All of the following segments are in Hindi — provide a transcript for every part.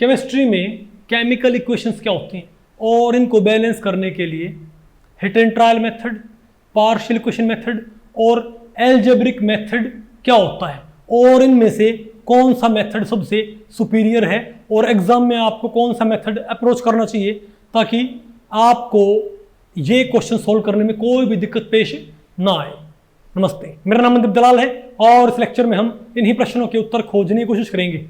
केमिस्ट्री में केमिकल इक्वेशंस क्या होती हैं और इनको बैलेंस करने के लिए hit and trial method, partial equation method और एल्जेब्रिक मेथड क्या होता है और इनमें से कौन सा मेथड सबसे सुपीरियर है और एग्जाम में आपको कौन सा मेथड अप्रोच करना चाहिए ताकि आपको ये क्वेश्चन सॉल्व करने में कोई भी दिक्कत पेश ना आए। नमस्ते, मेरा नाम मनदीप दलाल है और इस लेक्चर में हम इन्हीं प्रश्नों के उत्तर खोजने की कोशिश करेंगे।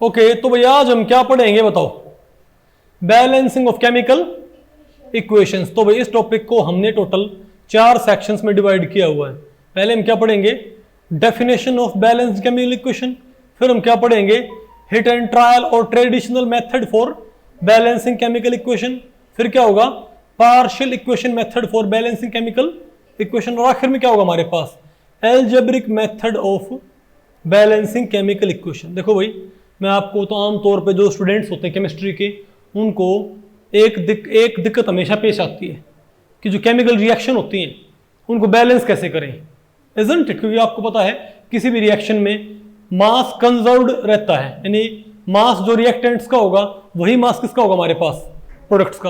ओके, तो भैया आज हम क्या पढ़ेंगे बताओ? Balancing of chemical equations. तो भाई इस टॉपिक को हमने टोटल 4 सेक्शंस में डिवाइड किया हुआ है। पहले हम क्या पढ़ेंगे? Definition of balanced chemical equation. फिर हम क्या पढ़ेंगे? हिट एंड ट्रायल और traditional method for balancing chemical equation. फिर क्या होगा? Partial equation method for balancing chemical equation. और आखिर में क्या होगा हमारे पास? Algebraic method of balancing chemical equation. देखो भाई, मैं आपको तो आमतौर पे जो स्टूडेंट्स होते हैं केमिस्ट्री के, उनको एक दिक्कत हमेशा पेश आती है कि जो केमिकल रिएक्शन होती हैं उनको बैलेंस कैसे करें, इजंट इट? क्योंकि आपको पता है किसी भी रिएक्शन में मास कंजर्व्ड रहता है, यानी मास जो रिएक्टेंट्स का होगा वही मास किसका होगा हमारे पास? प्रोडक्ट्स का,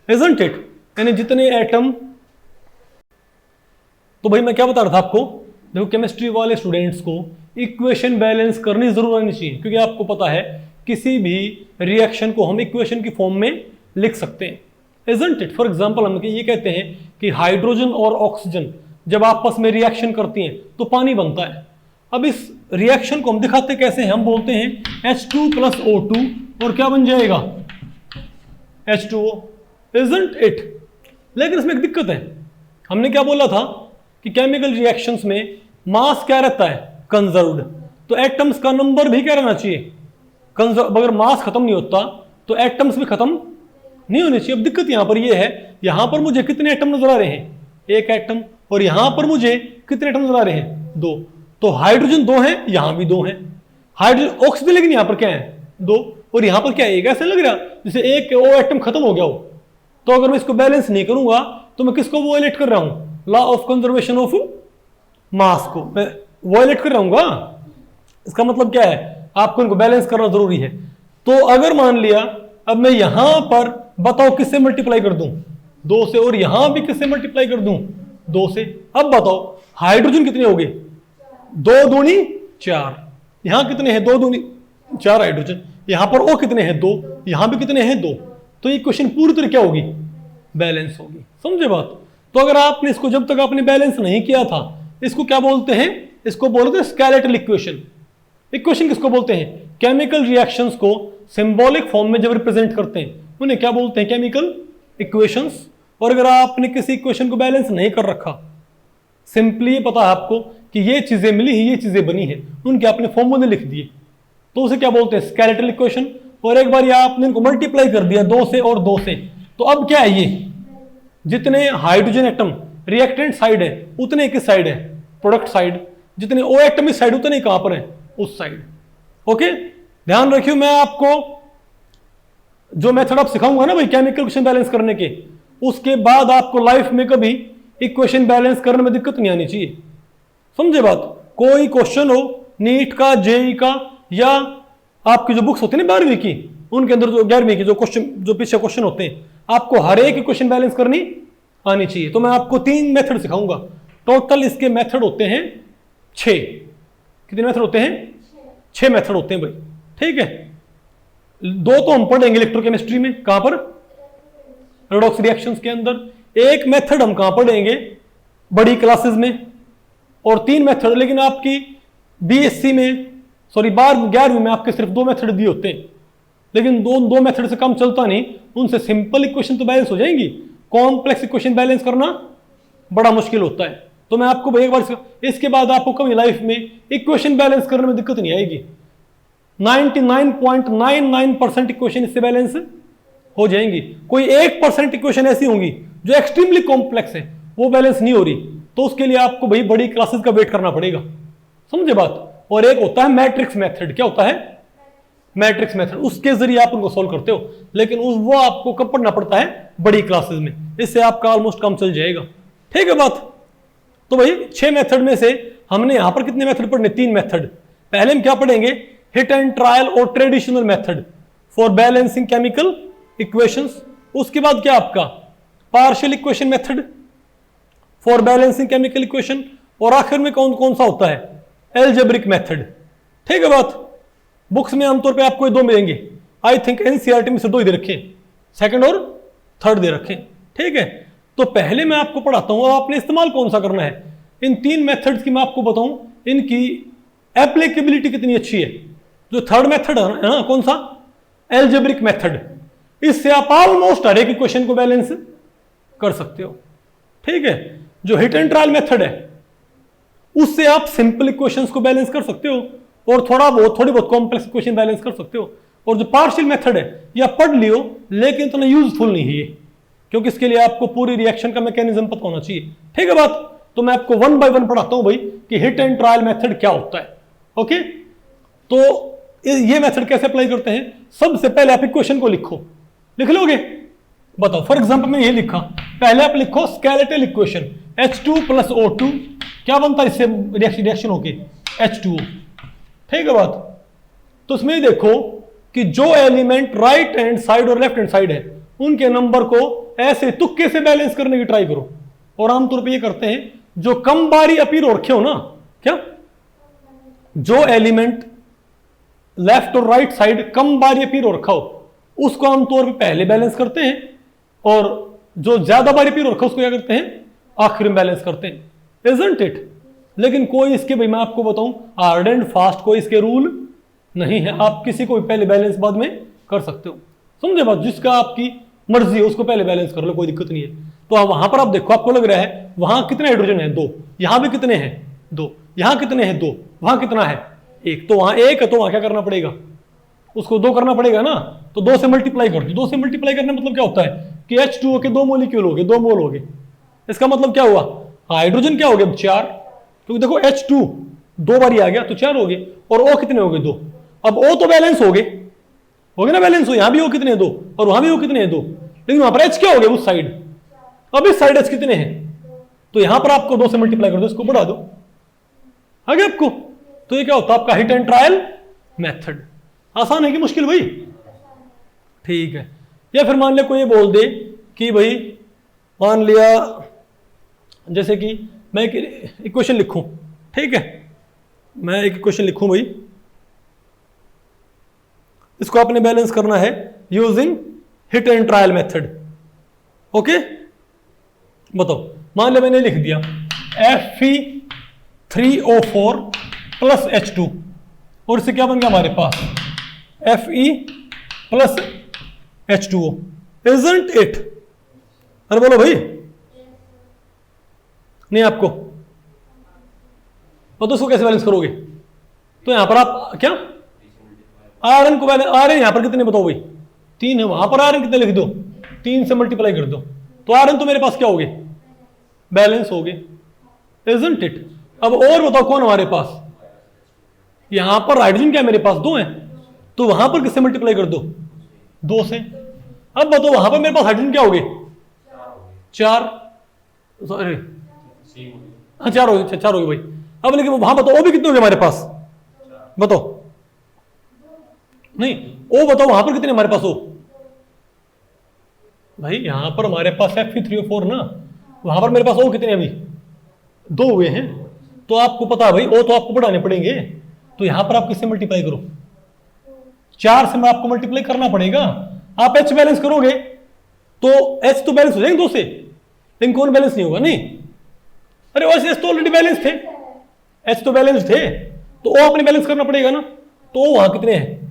इजंट इट? यानी जितने एटम। तो भाई मैं क्या बता रहा था आपको, देखो केमिस्ट्री वाले स्टूडेंट्स को इक्वेशन बैलेंस करनी जरूर आनी चाहिए, क्योंकि आपको पता है किसी भी रिएक्शन को हम इक्वेशन की फॉर्म में लिख सकते हैं, इजंट इट? फॉर एग्जांपल हम ये कहते हैं कि हाइड्रोजन और ऑक्सीजन जब आपस में रिएक्शन करती हैं तो पानी बनता है। अब इस रिएक्शन को हम दिखाते कैसे हैं? हम बोलते हैं H2 + O2 और क्या बन जाएगा? H2O, isn't it? लेकिन इसमें एक दिक्कत है। हमने क्या बोला था कि केमिकल रिएक्शंस में मास क्या रहता है? कंजर्व्ड। तो एटम्स का नंबर भी क्या रहना चाहिए? कंजर्व। अगर मास खत्म नहीं होता तो एटम्स भी खत्म नहीं होने चाहिए। अब दिक्कत यहां पर ये है, यहां पर मुझे कितने एटम नजर आ रहे हैं? 1 एटम। और यहां पर मुझे कितने एटम नजर आ रहे हैं? 2। तो हाइड्रोजन 2 है, यहां भी 2 है। हाइड्रोजन ऑक्सीजन, लेकिन यहां पर क्या है? 2। और यहां पर क्या है? 1। ऐसा लग रहा जैसे एक वो एटम खत्म हो गया हो। तो अगर मैं इसको बैलेंस नहीं करूंगा तो मैं किसको वोलेट कर रहा हूं? Law of conservation of mass को मैं वोलेट कर रहूंगा। इसका मतलब क्या है? आपको इनको बैलेंस करना जरूरी है। तो अगर मान लिया अब मैं यहां पर बताओ किससे मल्टीप्लाई कर दूं? 2 से। और यहां भी किससे मल्टीप्लाई कर दूं? 2 से। अब बताओ हाइड्रोजन कितने हो गए? 2 दूनी 4। यहां कितने हैं? 2 दूनी 4 हाइड्रोजन। यहां पर O कितने हैं? 2। यहां भी कितने हैं? 2। तो ये क्वेश्चन पूरी तरह क्या होगी? बैलेंस होगी। समझे बात? तो अगर आपने इसको जब तक आपने बैलेंस नहीं किया था, इसको क्या बोलते हैं? इसको बोलते हैं स्केलेटल इक्वेशन। इक्वेशन किसको बोलते हैं? केमिकल रिएक्शंस को सिंबॉलिक फॉर्म में जब रिप्रेजेंट करते हैं उन्हें क्या बोलते हैं? Chemical equations. और अगर आपने किसी इक्वेशन को बैलेंस नहीं कर रखा, सिंपली ये पता है आपको कि ये चीजें मिली ही, ये चीजें बनी हैं, उनके आपने फॉर्मूले लिख दिए, तो उसे क्या बोलते हैं? Skeletal equation. और एक बार आपने इनको मल्टीप्लाई कर दिया 2 से और 2 से, तो अब क्या है? ये जितने हाइड्रोजन एटम रिएक्टेंट साइड है उतने किस साइड है? Product side. जितने O एटम इस साइड उतने कहां पर है? उस साइड। ओके, ध्यान रखियो, मैं आपको जो मेथड आप सिखाऊंगा ना भाई केमिकल इक्वेशन बैलेंस करने के, उसके बाद आपको लाइफ में कभी इक्वेशन बैलेंस करने में दिक्कत नहीं आनी चाहिए। समझे बात? कोई क्वेश्चन हो नीट का, जेई का, या आपकी जो बुक्स होती है ना 12वीं की, उनके अंदर जो 11वीं की जो क्वेश्चन, जो पीछे क्वेश्चन होते हैं, आपको हर एक इक्वेशन बैलेंस करनी आनी चाहिए। तो मैं आपको 3 मेथड सिखाऊंगा। टोटल इसके मेथड होते हैं 6। कितने मेथड होते हैं? 6 मेथड होते हैं भाई, ठीक है। 2 तो हम पढ़ेंगे इलेक्ट्रोकेमिस्ट्री में, कहां पर? रेडॉक्स रिएक्शंस के अंदर। 1 मेथड हम कहां पढ़ेंगे? बड़ी क्लासेस में। और 3 मेथड, लेकिन आपकी बीएससी में, सॉरी 12वीं में आपके सिर्फ 2 मेथड दिए होते हैं, लेकिन 2 मेथड से कम चलता नहीं। उनसे सिंपल इक्वेशन तो बैलेंस हो जाएंगी, कॉम्प्लेक्स इक्वेशन बैलेंस करना बड़ा मुश्किल होता है। तो मैं आपको एक बार, इसके बाद आपको कभी लाइफ में इक्वेशन बैलेंस करने में दिक्कत नहीं आएगी। 99.99% इक्वेशन इससे बैलेंस हो जाएंगी। कोई 1% इक्वेशन ऐसी होंगी जो एक्सट्रीमली कॉम्प्लेक्स है, वो बैलेंस नहीं हो रही। तो उसके लिए आपको भाई बड़ी क्लासेस का वेट करना पड़ेगा, समझे बात। और एक होता है मैट्रिक्स मेथड, क्या होता है मैट्रिक्स मेथड, उसके जरिए आप उनको सोल्व करते हो, लेकिन वो आपको कब पढ़ना पड़ता है बड़ी क्लासेस में, इससे आपका ऑलमोस्ट काम चल जाएगा, ठीक है बात। तो भाई 6 मेथड में से हमने यहां पर कितने मेथड पढ़ने, 3 मेथड। पहले हम क्या पढ़ेंगे, हिट एंड ट्रायल और traditional method for balancing chemical equations. उसके बाद क्या आपका partial equation method for balancing chemical equation, और आखिर में कौन कौन सा होता है एल्जेब्रिक मेथड, ठीक है बात। बुक्स में आमतौर पे आपको 2 मिलेंगे, आई थिंक एनसीईआरटी में से 2 ही दे रखे, सेकंड और थर्ड दे रखे, ठीक है। तो पहले मैं आपको पढ़ाता हूं, आपने इस्तेमाल कौन सा करना है। इन 3 मेथड्स की मैं आपको बताऊं इनकी एप्लीकेबिलिटी कितनी अच्छी है। जो थर्ड मेथड है ना, कौन सा एल्जेब्रिक मेथड, इससे आप ऑलमोस्ट हर एक इक्वेशन को बैलेंस कर सकते हो, ठीक है। जो हिट एंड ट्रायल मेथड है उससे आप सिंपल इक्वेशंस को बैलेंस कर सकते हो और थोड़ी बहुत कॉम्प्लेक्स इक्वेशन बैलेंस कर सकते हो। और जो पार्शियल मेथड है या पढ़ लियो, लेकिन इतना यूजफुल नहीं है ये, क्योंकि इसके लिए आपको पूरी रिएक्शन का मैकेनिज्म पता होना चाहिए, ठीक है बात। तो मैं आपको 1 बाय 1 पढ़ाता हूं भाई कि हिट एंड ट्रायल मेथड क्या होता है, ओके। तो ये मेथड कैसे अप्लाई करते हैं, सबसे पहले आप इक्वेशन को लिख लोगे, बताओ। फॉर एग्जांपल मैं ये लिखा, पहले आप लिखो स्केलेटल इक्वेशन H2 + O2, क्या बनता है इससे रिएक्शन होके H2O, ठीक है बात। तो इसमें देखो कि जो एलिमेंट राइट हैंड साइड और लेफ्ट हैंड साइड है उनके नंबर को ऐसे तुक्के से बैलेंस करने की ट्राई करो। और आमतौर पे ये करते हैं जो कम बारी अपीयर हो रखे हो ना, क्या जो एलिमेंट लेफ्ट और राइट साइड कम बारी अपीयर हो रखा हो उसको आमतौर पे पहले बैलेंस करते हैं, और जो ज्यादा बारी अपीयर हो रखा उसको क्या करते हैं आखिर में बैलेंस करते हैं, इजंट इट। लेकिन कोई इसके, भाई मैं आपको बताऊं, हार्ड एंड फास्ट कोई इसके रूल नहीं है, आप किसी को भी पहले बैलेंस बाद में कर सकते हो, समझे बात। जिसका आपकी मर्जी है उसको पहले बैलेंस कर लो, कोई दिक्कत नहीं है। तो वहां पर आप देखो, आपको लग रहा है वहां कितने हाइड्रोजन है 2, यहां भी कितने हैं 2, यहां कितने हैं 2, वहां कितना है 1, तो वहां 1 है, तो वहां क्या करना पड़ेगा उसको 2 करना पड़ेगा ना। तो 2 से मल्टीप्लाई कर दो, 2 से मल्टीप्लाई करने मतलब क्या होता है कि H2O के 2 मोलिक्यूल हो गए, 2 मोल हो गए। इसका मतलब क्या हुआ, हाइड्रोजन क्या हो गया 4, क्योंकि देखो H2 2 बार आ गया तो 4 हो गए, और O कितने हो गए 2। अब O तो बैलेंस हो गए ना, बैलेंस हो, यहां भी O कितने 2 और वहां भी O कितने 2, लेकिन वहां पर H क्या हो गया उस साइड, अब इस साइड H कितने हैं, तो यहां पर आपको 2 से मल्टीप्लाई कर दो, इसको बढ़ा दो, आ गया आपको। तो ये क्या होता है आपका हिट एंड ट्रायल मेथड। आसान है कि मुश्किल भाई, ठीक है। या फिर मान लिया कोई ये बोल दे कि भाई मान लिया जैसे कि मैं एक इक्वेशन लिखूं, ठीक है, मैं एक इक्वेशन लिखूं भाई, इसको आपने बैलेंस करना है using hit and trial method, okay. बताओ, मान लिया मैंने लिख दिया Fe3O4 + H2, और इससे क्या बन गया हमारे पास Fe + H2O, इजंट इट। अरे बोलो भाई, नहीं आपको तो उसको कैसे बैलेंस करोगे। तो यहां पर आप क्या Rn को बैलेंस, Rn यहां पर कितने बताओ भाई 3 है, वहां पर Rn कितने लिख दो 3 से मल्टीप्लाई कर दो, तो Rn तो मेरे पास क्या हो गए बैलेंस हो गए, इजंट इट। अब और बताओ कौन हमारे पास, यहां पर हाइड्रोजन क्या मेरे पास 2 है, तो वहां पर किससे मल्टीप्लाई कर दो 2 से। अब बताओ वहां पर मेरे पास हाइड्रोजन क्या हो गए 4, सॉरी हाँ 4 हो गए, 4 हो गए भाई। अब लेकिन वहां बताओ O भी कितने हो गए हमारे पास, बताओ, नहीं O बताओ वहां पर कितने हमारे पास O, भाई यहां पर हमारे पास Fe3O4 ना, वहां पर मेरे पास O कितने अभी 2 हुए हैं। तो आपको पता है भाई O तो आपको बढ़ाने पड़ेंगे, तो यहां पर आप किससे मल्टीप्लाई करो 4 से, मैं आपको मल्टीप्लाई करना पड़ेगा। आप H बैलेंस करोगे तो H तो बैलेंस हो जाएंगे 2 से, लेकिन कौन बैलेंस नहीं होगा, नहीं, अरे वैसे तो ऑलरेडी बैलेंस थे, H तो बैलेंस थे, तो O अपने बैलेंस करना पड़ेगा ना। तो वहां कितने हैं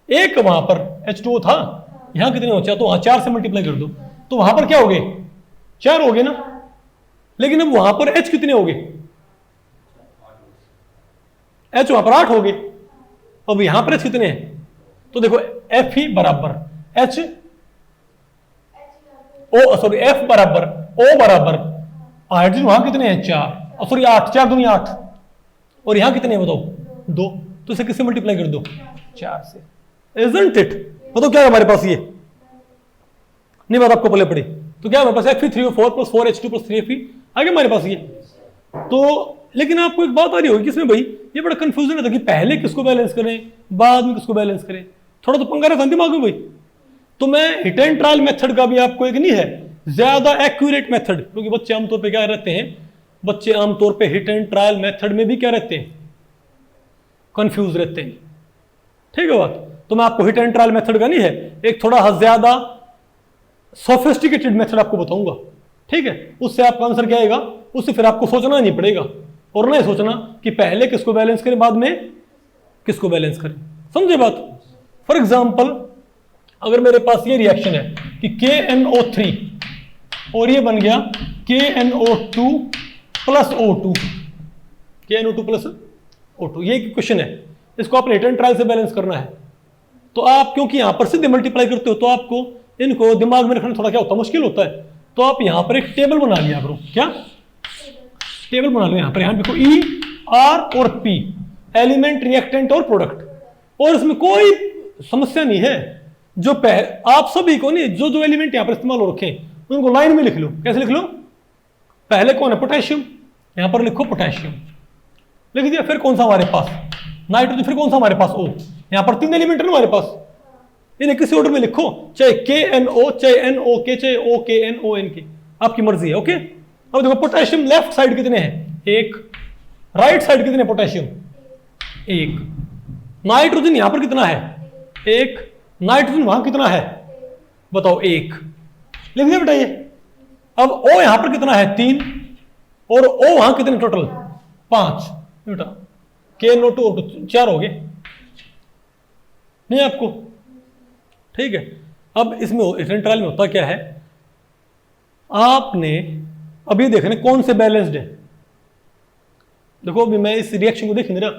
1, वहां पर H2O था, यहां कितने हो, तो वहां 4 से मल्टीप्लाई कर दो, तो वहां पर क्या हो गए 4 हो गए ना। लेकिन अब वहां पर H कितने हो गए, H वहां पर 8 हो गए, अब यहां पर H कितने हैं, तो देखो Fe बराबर H O, सॉरी F बराबर O बराबर हाइड्रोजन वहां कितने हैं 4, सॉरी 8, 4 दूनी 8, और यहाँ कितने हैं बताओ 2, तो इसे किससे मल्टीप्लाई कर दो 4 से, इजंट इट। बताओ क्या है हमारे पास, ये नहीं बात आपको पहले पड़ी, तो क्या हमारे पास Fe3O4 + 4H2 + 3Fe आगे हमारे पास ये। तो लेकिन आपको एक बात आ रही होगी कि इसमें भाई ये बड़ा कंफ्यूजन रहता कि पहले किसको बैलेंस करें बाद में किसको बैलेंस करें, थोड़ा तो पंगा रहता दिमाग में भाई। तो मैं हिट एंड ट्रायल मेथड का भी आपको एक नहीं है ज्यादा एक्यूरेट मेथड, क्योंकि बच्चे आमतौर पे क्या रहते हैं, बच्चे आमतौर पे हिट एंड ट्रायल मेथड में भी क्या रहते हैं, कंफ्यूज रहते हैं, ठीक है बात। तो मैं आपको हिट एंड ट्रायल मेथड का नहीं है, एक थोड़ा ज्यादा सोफिस्टिकेटेड मेथड आपको बताऊंगा, ठीक है। उससे आपका आंसर क्या आएगा, उससे फिर आपको सोचना नहीं पड़ेगा, और नहीं सोचना कि पहले किसको बैलेंस करें बाद में किसको बैलेंस करें, समझे बात। फॉर एग्जाम्पल अगर मेरे पास ये रिएक्शन है कि KNO3 और ये बन गया KNO2 + O2, KNO2 + O2, ये क्वेश्चन है, इसको आपने हिट एंड ट्रायल से बैलेंस करना है। तो आप क्योंकि यहां पर सीधे मल्टीप्लाई करते हो तो आपको इनको दिमाग में रखना थोड़ा क्या होता है, मुश्किल होता है। तो आप यहां पर एक टेबल बना लिया करो, क्या टेबल बना लो, यहां पर देखो E, R और P, एलिमेंट, रिएक्टेंट और प्रोडक्ट, और इसमें कोई समस्या नहीं है। जो आप सभी को नहीं, जो जो एलिमेंट यहां पर इस्तेमाल हो रखे उनको लाइन में लिख लो। कैसे लिख लो, पहले कौन है पोटेशियम, यहां पर लिखो पोटेशियम, लिख दिया। फिर कौन सा हमारे पास नाइट्रोजन, फिर कौन सा हमारे पास O, यहां पर 3 एलिमेंट है ना हमारे पास, इन्हें किसी ऑर्डर में लिखो, चाहे KNO, चाहे NOK, चाहे OKNONK, आपकी मर्जी है, ओके। अब देखो पोटेशियम लेफ्ट साइड कितने हैं 1, राइट साइड कितने पोटेशियम 1, नाइट्रोजन यहां पर कितना है 1, नाइट्रोजन वहां कितना है बताओ 1, लिख दिया बेटा ये। अब O यहां पर कितना है 3, और O वहां कितने टोटल 5, बेटा KNO2 4 हो गए नहीं आपको, ठीक है। अब इसमें हिट एंड ट्रायल में होता क्या है, आपने अभी देखना कौन से बैलेंस्ड है। देखो अभी मैं इस रिएक्शन को देख नहीं रहा,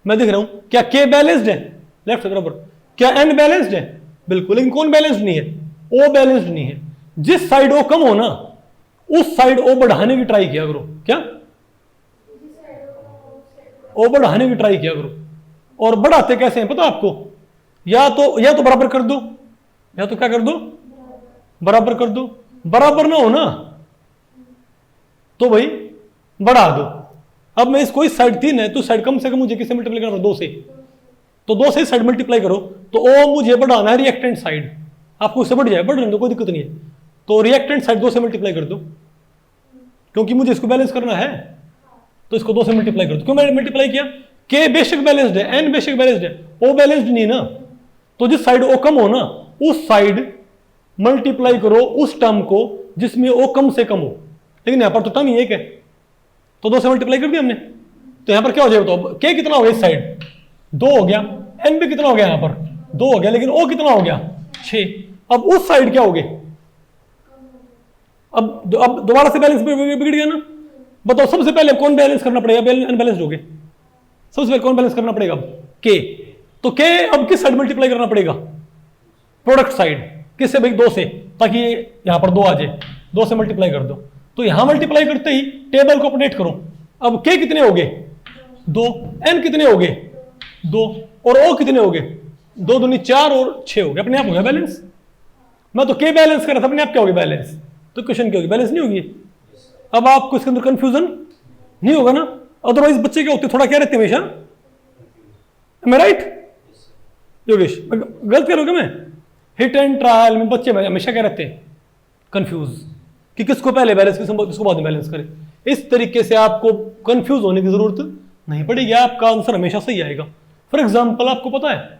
मैं देख रहा हूं क्या K बैलेंस्ड है लेफ्ट से बराबर, क्या N बैलेंस्ड है बिल्कुल, लेकिन कौन बैलेंस्ड नहीं है, O बैलेंस्ड नहीं है। जिस साइड O कम हो ना उस साइड O बढ़ाने की ट्राई किया करो, क्या O बढ़ाने की ट्राई किया करो। और बढ़ाते कैसे हैं पता आपको, या तो बराबर कर दो, या तो क्या कर दो बराबर कर दो, बराबर ना हो ना तो भाई बढ़ा दो। अब मैं इसको इस साइड 3 है तो साइड कम से कम मुझे किससे मल्टीप्लाई करना 2 से, तो 2 से साइड मल्टीप्लाई करो, तो O मुझे बढ़ाना है रिएक्टेंट साइड, आपको उससे बढ़ जाए, बढ़ने दो कोई दिक्कत नहीं है। तो रिएक्टेंट साइड 2 से मल्टीप्लाई कर दो, क्योंकि मुझे इसको बैलेंस करना है तो इसको 2 से मल्टीप्लाई कर दो। क्यों मैंने मल्टीप्लाई किया, K बेशक बैलेंस्ड है, N बेशक बैलेंस्ड है, O बैलेंस्ड नहीं ना, तो जिस साइड O कम हो ना उस साइड मल्टीप्लाई करो उस टर्म को जिसमें O कम से कम हो, लेकिन यहां पर तो टर्म ही एक है तो 2 से मल्टीप्लाई कर दिया हमने। तो यहां पर क्या हो जाएगा, तो K कितना हो गया इस साइड 2 हो गया, N भी कितना हो गया यहां पर 2 हो गया, लेकिन O कितना हो गया 6। अब उस साइड क्या हो गए, अब दोबारा से बैलेंस बिगड़ गया ना। बताओ सबसे पहले कौन बैलेंस करना पड़ेगा, अनबैलेंस्ड हो गए, सबसे पहले कौन बैलेंस करना पड़ेगा अब K, तो K अब किस साइड मल्टीप्लाई करना पड़ेगा, प्रोडक्ट साइड, किससे भाई 2 से, ताकि यहां पर 2 आ जाए, 2 से मल्टीप्लाई कर दो। तो यहां मल्टीप्लाई करते ही टेबल को अपडेट करो, अब K कितने हो गए 2, N कितने हो गए 2, और O कितने हो गए 2 दूनी 4 और 6 हो गए, अपने आप हो गया बैलेंस। मैं तो K बैलेंस कर रहा था, अपने आप क्या हो गया बैलेंस, तो क्वेश्चन क्या होगी बैलेंस नहीं होगी। अब आपको इसके अंदर कंफ्यूजन नहीं होगा ना, अदरवाइज बच्चे क्या होते थोड़ा क्या रहते हमेशा, मैं राइट योगेश गलत करोगे, मैं हिट एंड ट्रायल में बच्चे हमेशा क्या रहते हैं कंफ्यूज कि किसको पहले बैलेंस किसको बाद में बैलेंस करें। इस तरीके से आपको कंफ्यूज होने की जरूरत नहीं पड़ेगी, आपका आंसर हमेशा सही आएगा। फॉर एग्जाम्पल आपको पता है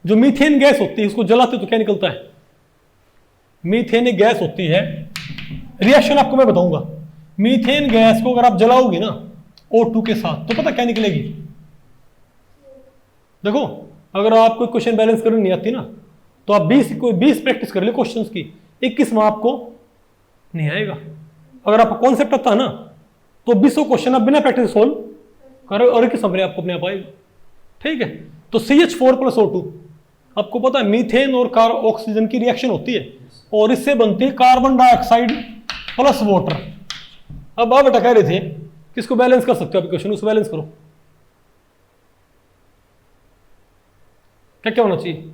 जो मीथेन गैस होती है उसको जलाते तो क्या निकलता है, मीथेन एक गैस होती है, रिएक्शन आपको मैं बताऊंगा। मीथेन गैस को अगर आप जलाओगे ना O2 के साथ तो पता क्या निकलेगी, देखो अगर आपको क्वेश्चन बैलेंस करनी नहीं आती ना तो आप 20 प्रैक्टिस कर ले क्वेश्चंस की, 21 में आपको नहीं आएगा। अगर आपको कॉन्सेप्ट आता है ना तो 20 क्वेश्चन आप बिना प्रैक्टिस सोल्व करो और 21 में आपको अपने आप आएगा, ठीक है। तो CH4 + O2 आपको पता है मीथेन और ऑक्सीजन की रिएक्शन होती है और इससे बनती है कार्बन डाइऑक्साइड प्लस वाटर, अब आप बेटा कह रहे थे किसको बैलेंस कर सकते हो आप इक्वेशन, उसको बैलेंस करो। क्या क्या होना चाहिए?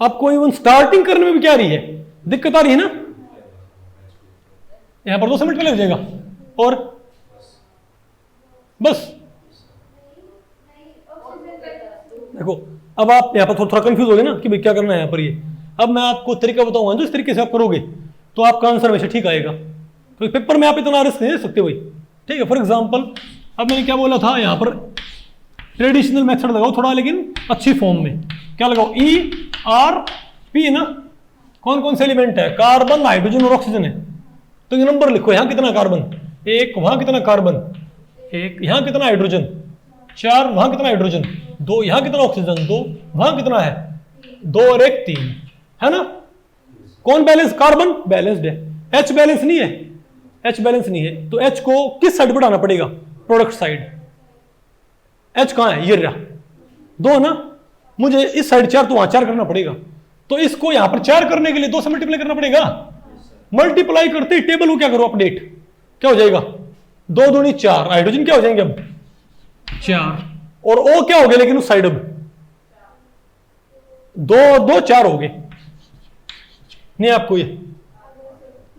आपको इवन स्टार्टिंग करने में भी क्या आ रही है, दिक्कत आ रही है ना। यहां पर 2 मिनट पहले हो जाएगा और बस। देखो अब आप यहां पर थोड़ा कंफ्यूज हो गए ना कि भाई क्या करना है यहां पर। ये अब मैं आपको तरीका बताऊंगा, जिस तरीके से आप करोगे तो आपका आंसर हमेशा ठीक आएगा। तो पेपर में आप इतना रिस्क नहीं ले सकते भाई, ठीक है। फॉर एग्जाम्पल अब मैंने क्या बोला था, यहां पर ट्रेडिशनल मेथड लगाओ थोड़ा, लेकिन अच्छी फॉर्म में। क्या लगाओ? ERP ना। कौन कौन से एलिमेंट है? कार्बन, हाइड्रोजन और ऑक्सीजन है। तो ये नंबर लिखो, यहां कितना कार्बन 1, वहां कितना कार्बन 1, यहां कितना हाइड्रोजन 4, वहां कितना हाइड्रोजन 2, यहां कितना ऑक्सीजन 2, वहां कितना है 2 और 1 3, है ना। कौन बैलेंस? कार्बन बैलेंस्ड है। H बैलेंस नहीं है, H बैलेंस नहीं है। तो H को किस साइड बढ़ाना पड़ेगा? Product side. H कहां है? ये रहा 2 ना, मुझे इस साइड 4 तो वहां 4 करना पड़ेगा। तो इसको यहां पर 4 करने के लिए 2 से मल्टीप्लाई करना पड़ेगा। मल्टीप्लाई करते ही टेबल को क्या करो? अपडेट। क्या हो जाएगा? 2 दूनी 4, हाइड्रोजन क्या हो जाएंगे अब 4, और O क्या हो गया लेकिन उस साइड अब 2 2 4 हो गए। नहीं आपको ये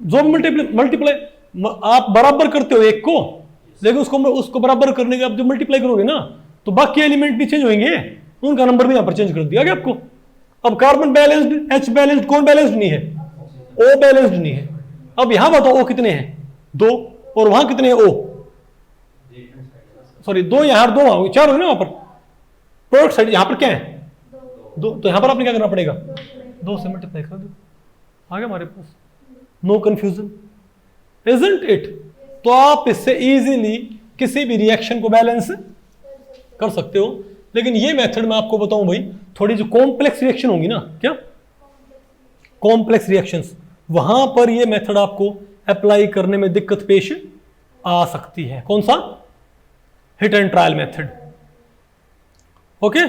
जो मल्टीप्लाई आप बराबर करते हो एक को, लेकिन उसको बराबर करने के आप जब मल्टीप्लाई करोगे ना तो बाकी एलिमेंट भी चेंज होंगे, उनका नंबर भी यहां पर चेंज कर दिया गया आपको। अब कार्बन बैलेंस्ड, H बैलेंस्ड, कौन बैलेंस्ड नहीं है? O बैलेंस्ड नहीं है। अब यहां बताओ O कितने हैं? 2, और वहां कितने हैं O? सॉरी 2 यहां 2 वहां 4 हो ना वहां पर। प्रोडक्ट साइड यहां पर क्या है 2, तो यहां पर आपने क्या करना पड़ेगा 2 से मल्टीप्लाई कर दो, आ गया हमारे पास। No confusion, isn't it. तो आप इससे इजीली किसी भी रिएक्शन को बैलेंस कर सकते हो। लेकिन ये मेथड मैं आपको बताऊं भाई, थोड़ी जो कॉम्प्लेक्स रिएक्शन होंगी ना, क्या कॉम्प्लेक्स रिएक्शंस, वहां पर ये मेथड आपको अप्लाई करने में दिक्कत पेश आ सकती है। कौन सा? Hit and trial method. Okay,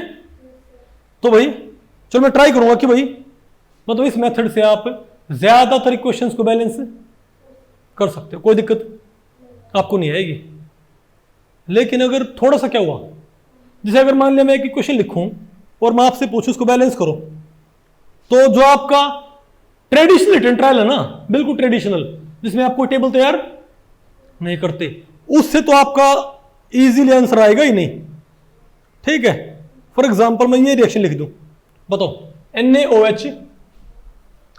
तो भाई चलो मैं ट्राई करूंगा कि भाई मतलब इस मेथड से आप ज्यादातर इक्वेशंस को बैलेंस कर सकते हो, कोई दिक्कत आपको नहीं आएगी। लेकिन अगर थोड़ा सा क्या हुआ, जैसे अगर मान लिया मैं एक इक्वेशन लिखूं और मैं आपसे पूछूं उसको बैलेंस करो, तो जो आपका ट्रेडिशनल हिट एंड ट्रायल है ना, बिल्कुल ट्रेडिशनल, जिसमें आपको टेबल तैयार नहीं करते, उससे तो आपका इजीली आंसर आएगा ही नहीं, ठीक है। फॉर एग्जांपल मैं ये रिएक्शन लिख दूं, बताओ NaOH।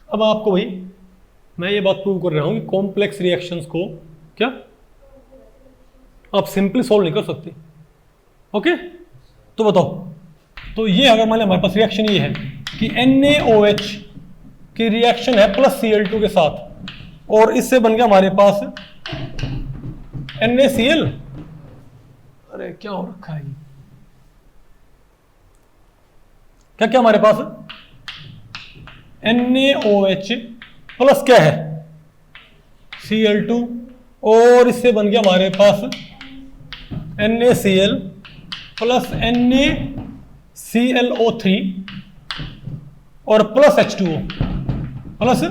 अब आपको भाई मैं ये बात प्रूव कर रहा हूं कि कॉम्प्लेक्स रिएक्शंस को क्या आप सिंपली सॉल्व नहीं कर सकते। ओके, तो बताओ, तो ये अगर मान लिया हमारे पास रिएक्शन ये है कि NaOH की रिएक्शन है प्लस Cl2 के साथ, और इससे बन गया हमारे पास NaCl। अरे क्या हो रखा है, क्या क्या हमारे पास NaOH प्लस क्या है Cl2, और इससे बन गया हमारे पास NaCl प्लस NaClO3 और प्लस H2O प्लस,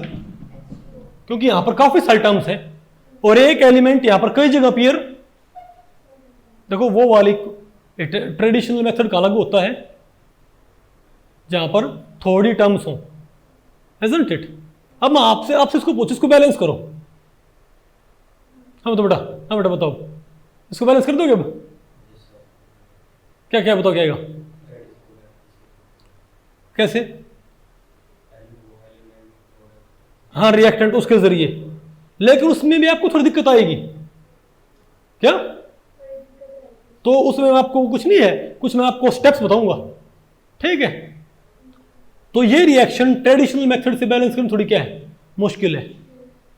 क्योंकि यहां पर काफी सारे टर्म्स है और एक एलिमेंट यहां पर कई जगह अपीयर। देखो वो वाली ट्रेडिशनल मेथड का अलग होता है जहां पर थोड़ी टर्म्स हो, isn't it? अब मैं आपसे इसको पूछूं, इसको बैलेंस करो। हाँ बेटा, हाँ बेटा बताओ, इसको बैलेंस कर दोगे अब? क्या क्या बताओ, क्या आएगा? कैसे? हाँ रिएक्टेंट उसके जरिए, लेकिन उसमें भी आपको थोड़ी दिक्कत आएगी। क्या? तो उसमें आपको कुछ नहीं है, कुछ मैं आपको स्टेप्स बताऊंगा, ठीक है। तो ये रिएक्शन ट्रेडिशनल मेथड से बैलेंस करना थोड़ी क्या है, मुश्किल है।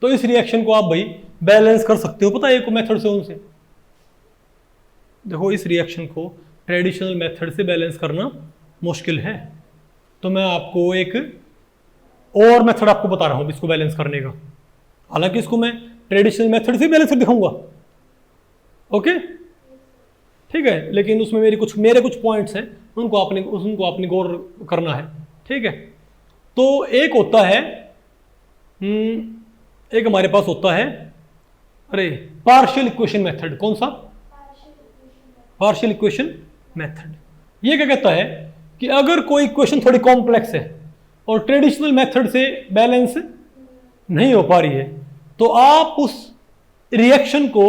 तो इस रिएक्शन को आप भाई बैलेंस कर सकते हो, पता है एक मेथड से उनसे। देखो इस रिएक्शन को ट्रेडिशनल मेथड से बैलेंस करना मुश्किल है, तो मैं आपको एक और मेथड आपको बता रहा हूं इसको बैलेंस करने का। हालांकि इसको मैं ट्रेडिशनल मेथड से बैलेंस कर दिखाऊंगा, ओके ठीक है, लेकिन उसमें मेरे कुछ पॉइंट्स हैं, उनको आपने गौर करना है, ठीक है। तो एक होता है एक हमारे पास होता है, अरे पार्शियल इक्वेशन मेथड। कौन सा? Partial equation method. ये क्या कहता है कि अगर कोई इक्वेशन थोड़ी कॉम्प्लेक्स है और ट्रेडिशनल मेथड से बैलेंस नहीं हो पा रही है, तो आप उस रिएक्शन को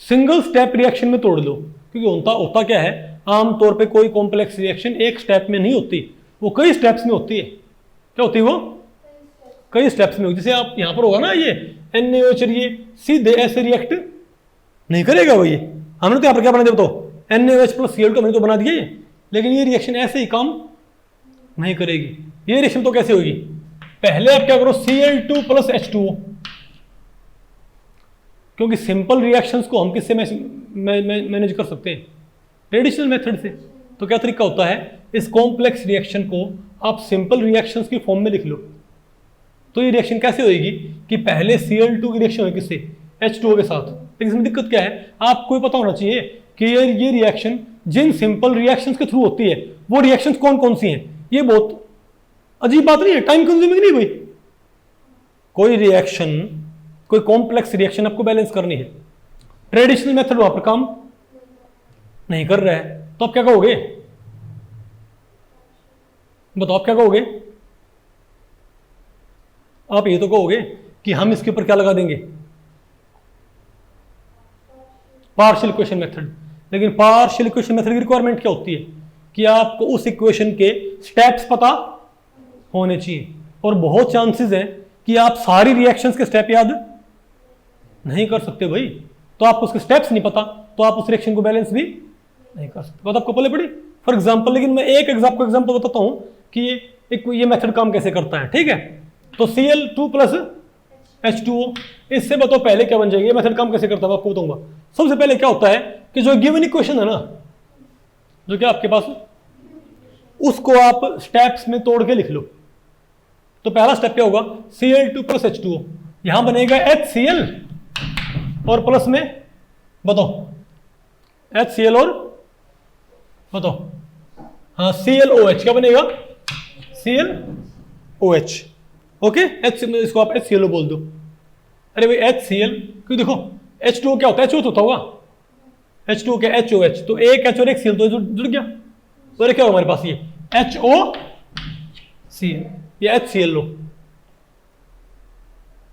सिंगल स्टेप रिएक्शन में तोड़ लो। क्योंकि होता क्या है, आमतौर पे कोई कॉम्प्लेक्स रिएक्शन एक स्टेप में नहीं होती, वो कई स्टेप्स में होती है। क्या होती है वो? कई स्टेप्स में होती है। जैसे आप यहां पर होगा ना, ये NaOH, ये सीधे ऐसे रिएक्ट नहीं करेगा वो। ये हमने तो यहाँ पर क्या बना दिया बताओ, NaOH प्लस Cl2 हमने तो बना दिया ये, लेकिन ये रिएक्शन ऐसे ही काम नहीं करेगी। ये रिएक्शन तो कैसे होगी, पहले आप क्या करो, Cl2 प्लस H2O। क्योंकि सिंपल रिएक्शंस को हम किससे मैनेज कर सकते हैं? ट्रेडिशनल मेथड से। तो क्या तरीका होता है, इस कॉम्प्लेक्स रिएक्शन को आप सिंपल रिएक्शंस की फॉर्म में लिख लो। तो ये रिएक्शन कैसे होगी कि पहले Cl2 की रिएक्शन होगी किससे? H2O के साथ। लेकिन इसमें दिक्कत क्या है, आपको ये पता होना चाहिए कि ये रिएक्शन जिन सिंपल रिएक्शंस के थ्रू होती है, वो रिएक्शंस कौन कौन सी हैं। ये बहुत अजीब बात नहीं है, टाइम कंज्यूमिंग नहीं भाई। कोई रिएक्शन, कोई कॉम्प्लेक्स रिएक्शन आपको बैलेंस करनी है, ट्रेडिशनल मेथड वहां पर काम नहीं कर रहा है, तो आप क्या कहोगे? बताओ आप क्या कहोगे? आप ये तो कहोगे कि हम इसके ऊपर क्या लगा देंगे, पार्शियल इक्वेशन मेथड। लेकिन पार्शियल इक्वेशन मेथड की रिक्वायरमेंट क्या होती है कि आपको उस इक्वेशन के स्टेप्स पता होने चाहिए, और बहुत चांसेस हैं कि आप सारी रिएक्शंस के स्टेप याद नहीं कर सकते भाई। तो आप उसके स्टेप्स नहीं पता, तो आप उस रिएक्शन को बैलेंस भी नहीं कर सकते। बात आपको पहले पड़ी फॉर एग्जाम्पल। लेकिन मैं एक एग्जाम्पल बताता हूं कि ये मेथड काम कैसे करता है, ठीक है? तो Cl2 प्लस H2O, इससे बताओ पहले क्या बन जाएगी, ये मेथड काम कैसे करता है मैं आपको बताऊंगा। सबसे पहले क्या होता है कि जो गिवन इक्वेशन है ना, जो क्या आपके पास, उसको आप स्टेप्स में तोड़ के लिख लो। तो पहला स्टेप क्या होगा, Cl2 प्लस H2O, यहां बनेगा HCl और प्लस में बताओ HCl और बताओ, हाँ ClOH, क्या बनेगा? ClOH। ओके, इसको आप HCl बोल दो। अरे भाई HCl, क्यों देखो H2O क्या होता है, H2O होता होगा, H2O क्या, HOH, तो एक H और एक Cl तो जुड़ गया। तो अरे क्या होगा हमारे पास, ये HOCl, ये HCl लो,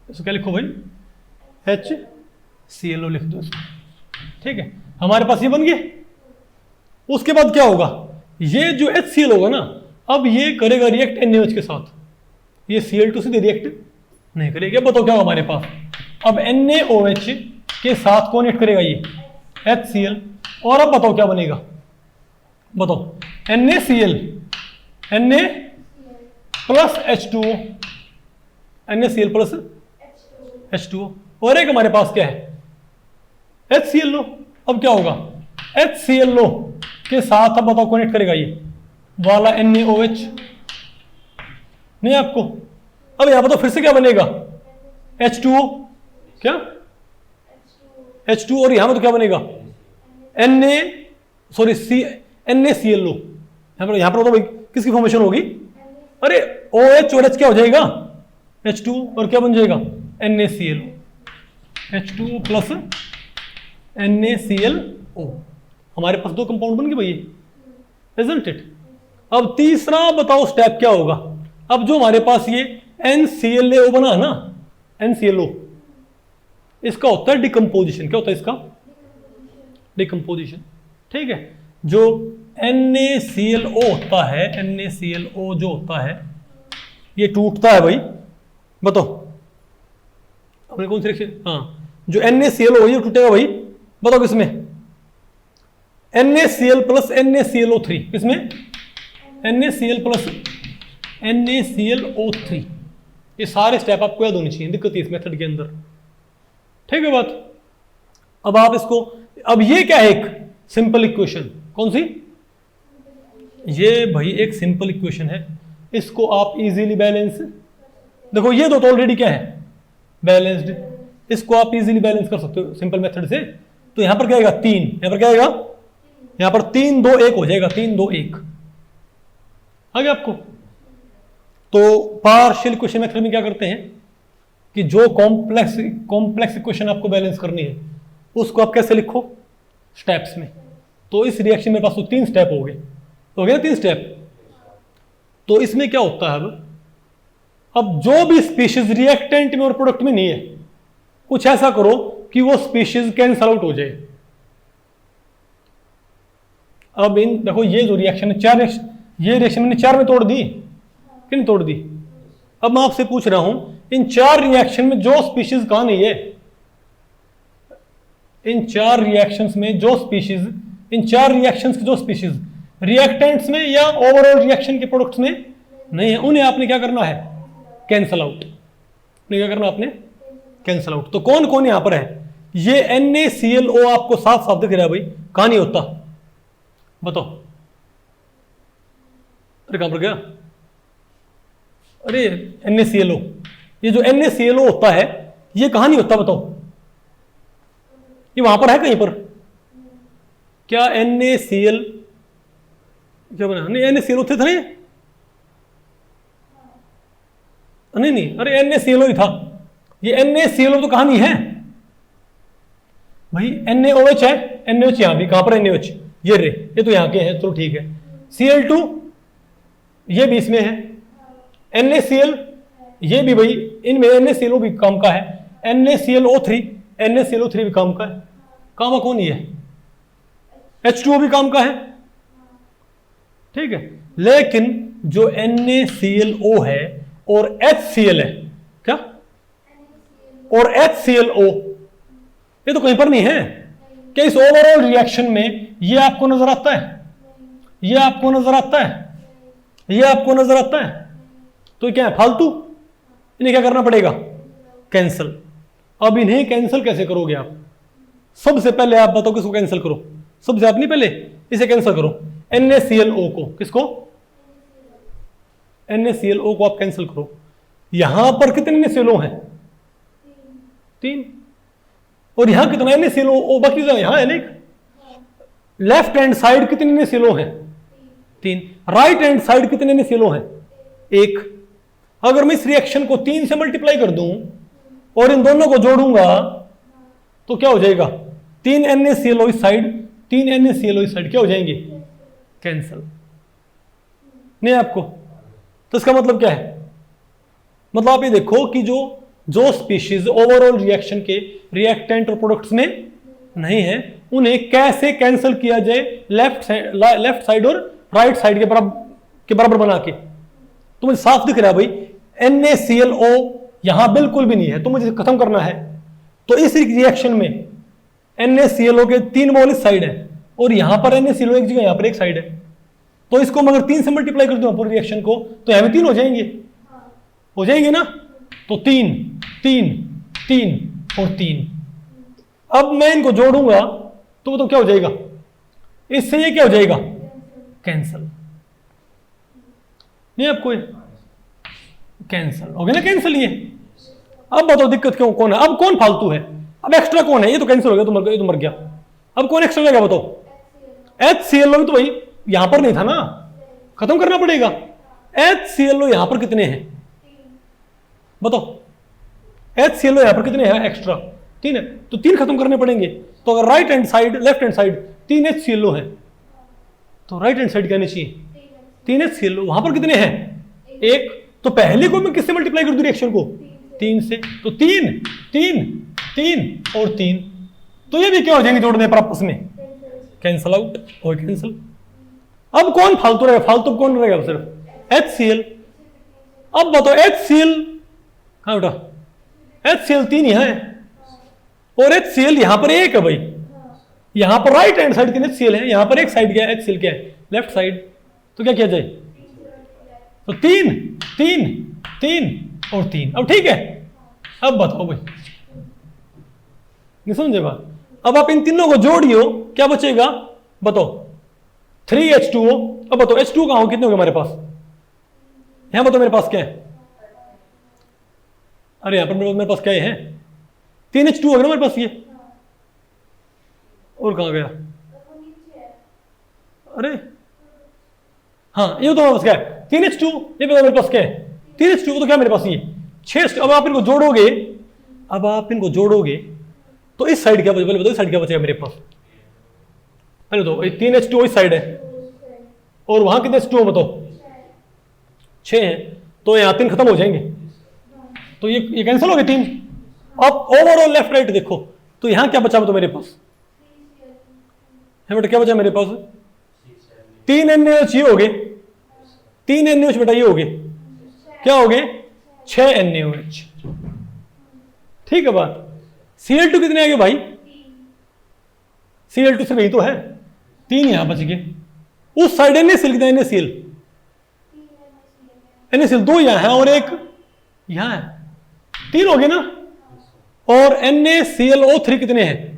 इसको क्या लिखो भाई, HCl लो लिख दो इसको, ठीक है? हमारे पास ये बन गया। उसके बाद क्या होगा, ये जो HCl होगा ना, अब ये करेगा रिएक्ट NaOH के साथ, ये Cl2 से रिएक्ट नहीं करेगा। बताओ क्या होगा हमारे पास, अब NaOH के साथ कौन रिएक्ट करेगा, ये HCl, और अब बताओ क्या बनेगा, बताओ NaCl, Na plus H2O, NaCl plus H2O, और एक हमारे पास क्या है, HCl लो। अब क्या होगा, HCl लो के साथ अब बताओ कनेक्ट करेगा ये वाला NaOH, नहीं आपको? अब यहां बताओ फिर से क्या बनेगा, H2O, क्या H2, और यहां पर तो क्या बनेगा, NaCl लो। यहां पर बताओ भाई किसकी फॉर्मेशन होगी, अरे OH और H क्या हो जाएगा, H2, और क्या बन जाएगा, NaCl, H2O प्लस NaClO। हमारे पास दो कंपाउंड बन गए भाई, इजंट इट? अब तीसरा बताओ स्टेप क्या होगा। अब जो हमारे पास ये NClO बना है ना, NClO, इसका होता है डिकम्पोजिशन। क्या होता है इसका, डिकम्पोजिशन, ठीक है? जो NaClO होता है, NaClO जो होता है, ये टूटता है भाई। बताओ अपने कौन सी रिएक्शन, हाँ जो NaClO ये टूटेगा भाई, बताओ किसमें, NaCl प्लस NaClO3, किसमें, NaCl प्लस NaClO3। ये सारे स्टेप आपको याद होनी चाहिए, दिक्कत है इस मेथड के अंदर, ठीक है बात? अब आप इसको, अब ये क्या है, एक सिंपल इक्वेशन, कौन सी, ये भाई एक सिंपल इक्वेशन है, इसको आप इजीली बैलेंस, देखो ये दो तो ऑलरेडी क्या है, बैलेंस्ड, इसको आप इजीली बैलेंस कर सकते हो सिंपल मेथड से। तो यहां पर क्या आएगा, 3, यहां पर क्या आएगा, यहां पर 3 2 1 हो जाएगा, 3 2 1 आ गया आपको। तो पार्शियल इक्वेशन मेथड में क्या करते हैं कि जो कॉम्प्लेक्स इक्वेशन आपको बैलेंस करनी है उसको आप कैसे लिखो, स्टेप्स में। तो इस रिएक्शन में पास तो 3 स्टेप हो गए ना 3 स्टेप। तो इसमें क्या होता है, अब जो भी स्पीशीज रिएक्टेंट में और प्रोडक्ट में नहीं है, कुछ ऐसा करो कि वो स्पीशीज कैंसल आउट हो जाए। अब इन देखो ये जो रिएक्शन है, ये रिएक्शन मैंने 4 में तोड़ दी कि नहीं तोड़ दी। अब मैं आपसे पूछ रहा हूं इन 4 रिएक्शन में जो स्पीशीज कहां नहीं है, इन 4 रिएक्शंस में जो स्पीशीज, इन 4 रिएक्शंस की जो स्पीशीज रिएक्टेंट्स में या ओवरऑल रिएक्शन के प्रोडक्ट्स में नहीं है, उन्हें आपने क्या करना है, कैंसल आउट। उन्हें क्या करना आपने, कैंसल आउट। तो कौन कौन यहां पर है, ये NaClO आपको साफ साफ दिख रहा है भाई, कहां नहीं होता बताओ। अरे कहां पर गया, अरे NaClO, ये जो NaClO होता है ये कहां नहीं होता बताओ, ये वहां पर है कहीं पर क्या NaCl, क्या बना, नहीं NaClO थे, नहीं, अरे NaClO ही था, ये NaClO तो कहां नहीं है भाई, NaOH है, NaOH यहां भी, कहां पर NaOH, ये रे, ये तो यहां के हैं, चलो ठीक है। Cl2 ये भी इसमें है, NaCl ये भी भाई, इनमें NaClO भी काम का है, NaClO3 भी काम का है, काम कौन ही है, H2O भी काम का है, ठीक है। लेकिन जो NaClO है और HCl है, क्या, और HClO ये तो कहीं पर नहीं है क्या, इस ओवरऑल रिएक्शन में ये आपको नजर आता है, ये आपको नजर आता है, ये आपको नजर आता है, तो क्या है, फालतू, इन्हें क्या करना पड़ेगा, कैंसल। अब इन्हें कैंसल कैसे करोगे आप, सबसे पहले आप बताओ किसको कैंसिल करो, सबसे आप नहीं, पहले इसे कैंसिल करो, NaClO को, किसको, NaClO को आप कैंसिल करो। यहां पर कितने NaClO हैं, 3, और यहां कितना NaClO बाकी यहां है, लेफ्ट हैंड साइड कितने NaClO हैं, 3, राइट हैंड साइड कितने NaClO हैं, 1। अगर मैं इस रिएक्शन को 3 से मल्टीप्लाई कर दूं और इन दोनों को जोड़ूंगा तो क्या हो जाएगा, 3 NaClO इस साइड, 3 NaClO इस साइड, क्या हो जाएंगे, कैंसल। नहीं आपको, तो इसका मतलब क्या है, मतलब आप ये देखो कि जो स्पीशीज ओवरऑल रिएक्शन के रिएक्टेंट और प्रोडक्ट्स में नहीं है, उन्हें कैसे कैंसिल किया जाए, लेफ्ट साइड और राइट साइड के बराबर बना के। तो मुझे साफ दिख रहा है भाई NaClO यहां बिल्कुल भी नहीं है, तो मुझे खत्म करना है। तो इस रिएक्शन में NaClO के 3 मोल इस साइड है और यहां पर NaClO एक जगह, यहां पर एक साइड है, तो इसको मैं अगर 3 से मल्टीप्लाई कर दूं पूरी रिएक्शन को, तो यहां भी 3 हो जाएंगे ना, तो 3 3 3 और 3। अब मैं इनको जोड़ूंगा तो क्या हो जाएगा, इससे ये क्या हो जाएगा, कैंसल। नहीं आपको कैंसल हो गया ना, कैंसल ये। अब बताओ दिक्कत क्यों, कौन है, अब कौन फालतू है, अब एक्स्ट्रा कौन है, ये तो कैंसिल हो गया, तो मर गया। अब कौन एक्स्ट्रा जाएगा बताओ, HClO तो भाई यहां पर नहीं था ना, खत्म करना पड़ेगा। HClO यहां पर कितने हैं बताओ, HClO यहां पर कितने हैं एक्स्ट्रा, 3 है, तो 3 खत्म करने पड़ेंगे। तो अगर right hand side left hand side 3 HClO है, तो राइट हैंड साइड क्या आनी चाहिए, 3 HClO, वहां पर कितने हैं 1, तो पहले को मैं किससे मल्टीप्लाई कर दूं रिएक्शन को, 3 से, तो 3 3 3 और 3, तो ये भी क्या हो जाएंगे जोड़ने पर आपस में, कैंसल आउट और कैंसल। अब कौन फालतू रहेगा, फालतू कौन रहेगा, सिर्फ HCl। अब बताओ HCl कहां बेटा, HCl 3 यहां है और HCl यहां पर 1 है भाई, यहां पर राइट हैंड साइड 3 HCl है, यहां पर एक साइड क्या है, HCl क्या है, लेफ्ट साइड, तो क्या किया जाए, तो 3 3 3 और 3। अब ठीक है, अब बताओ भाई, नहीं समझे बात। अब आप इन तीनों को जोड़ियो, क्या बचेगा बताओ, 3H2O। अब बताओ H2O कहां हो, कितने हो गए हमारे पास, यहां बताओ मेरे पास क्या है, अरे यहां पर मेरे पास क्या है, 3H2O हो गया मेरे पास ये, और कहां गया, अरे हाँ ये तो मेरे पास क्या है, 3H2, ये बताओ मेरे पास क्या है, 3 H2O तो क्या मेरे पास ये 6 अब आप इनको जोड़ोगे, तो इस साइड क्या बचेगा, पहले बताओ इस साइड क्या बचेगा मेरे पास। पहले तो 3 H2O इस साइड है और वहां कितने H2O बताओ 6 है, तो यहाँ 3 खत्म हो जाएंगे, तो ये कैंसिल हो गए 3। अब ओवरऑल लेफ्ट राइट देखो, तो यहां क्या बचा तो मेरे पास बेटा क्या बचा मेरे पास 3 NaOH ये हो गए, 3 NaOH बेटा ये हो गए, क्या हो गए 6 NaOH। ठीक है बात। Cl2 कितने आ गए भाई, Cl2 से वही तो है 3 यहां बच गए, उस साइड NaCl कितना NaCl 2 यहां है और 1 यहां है, 3 हो गए ना। और NaClO3 कितने हैं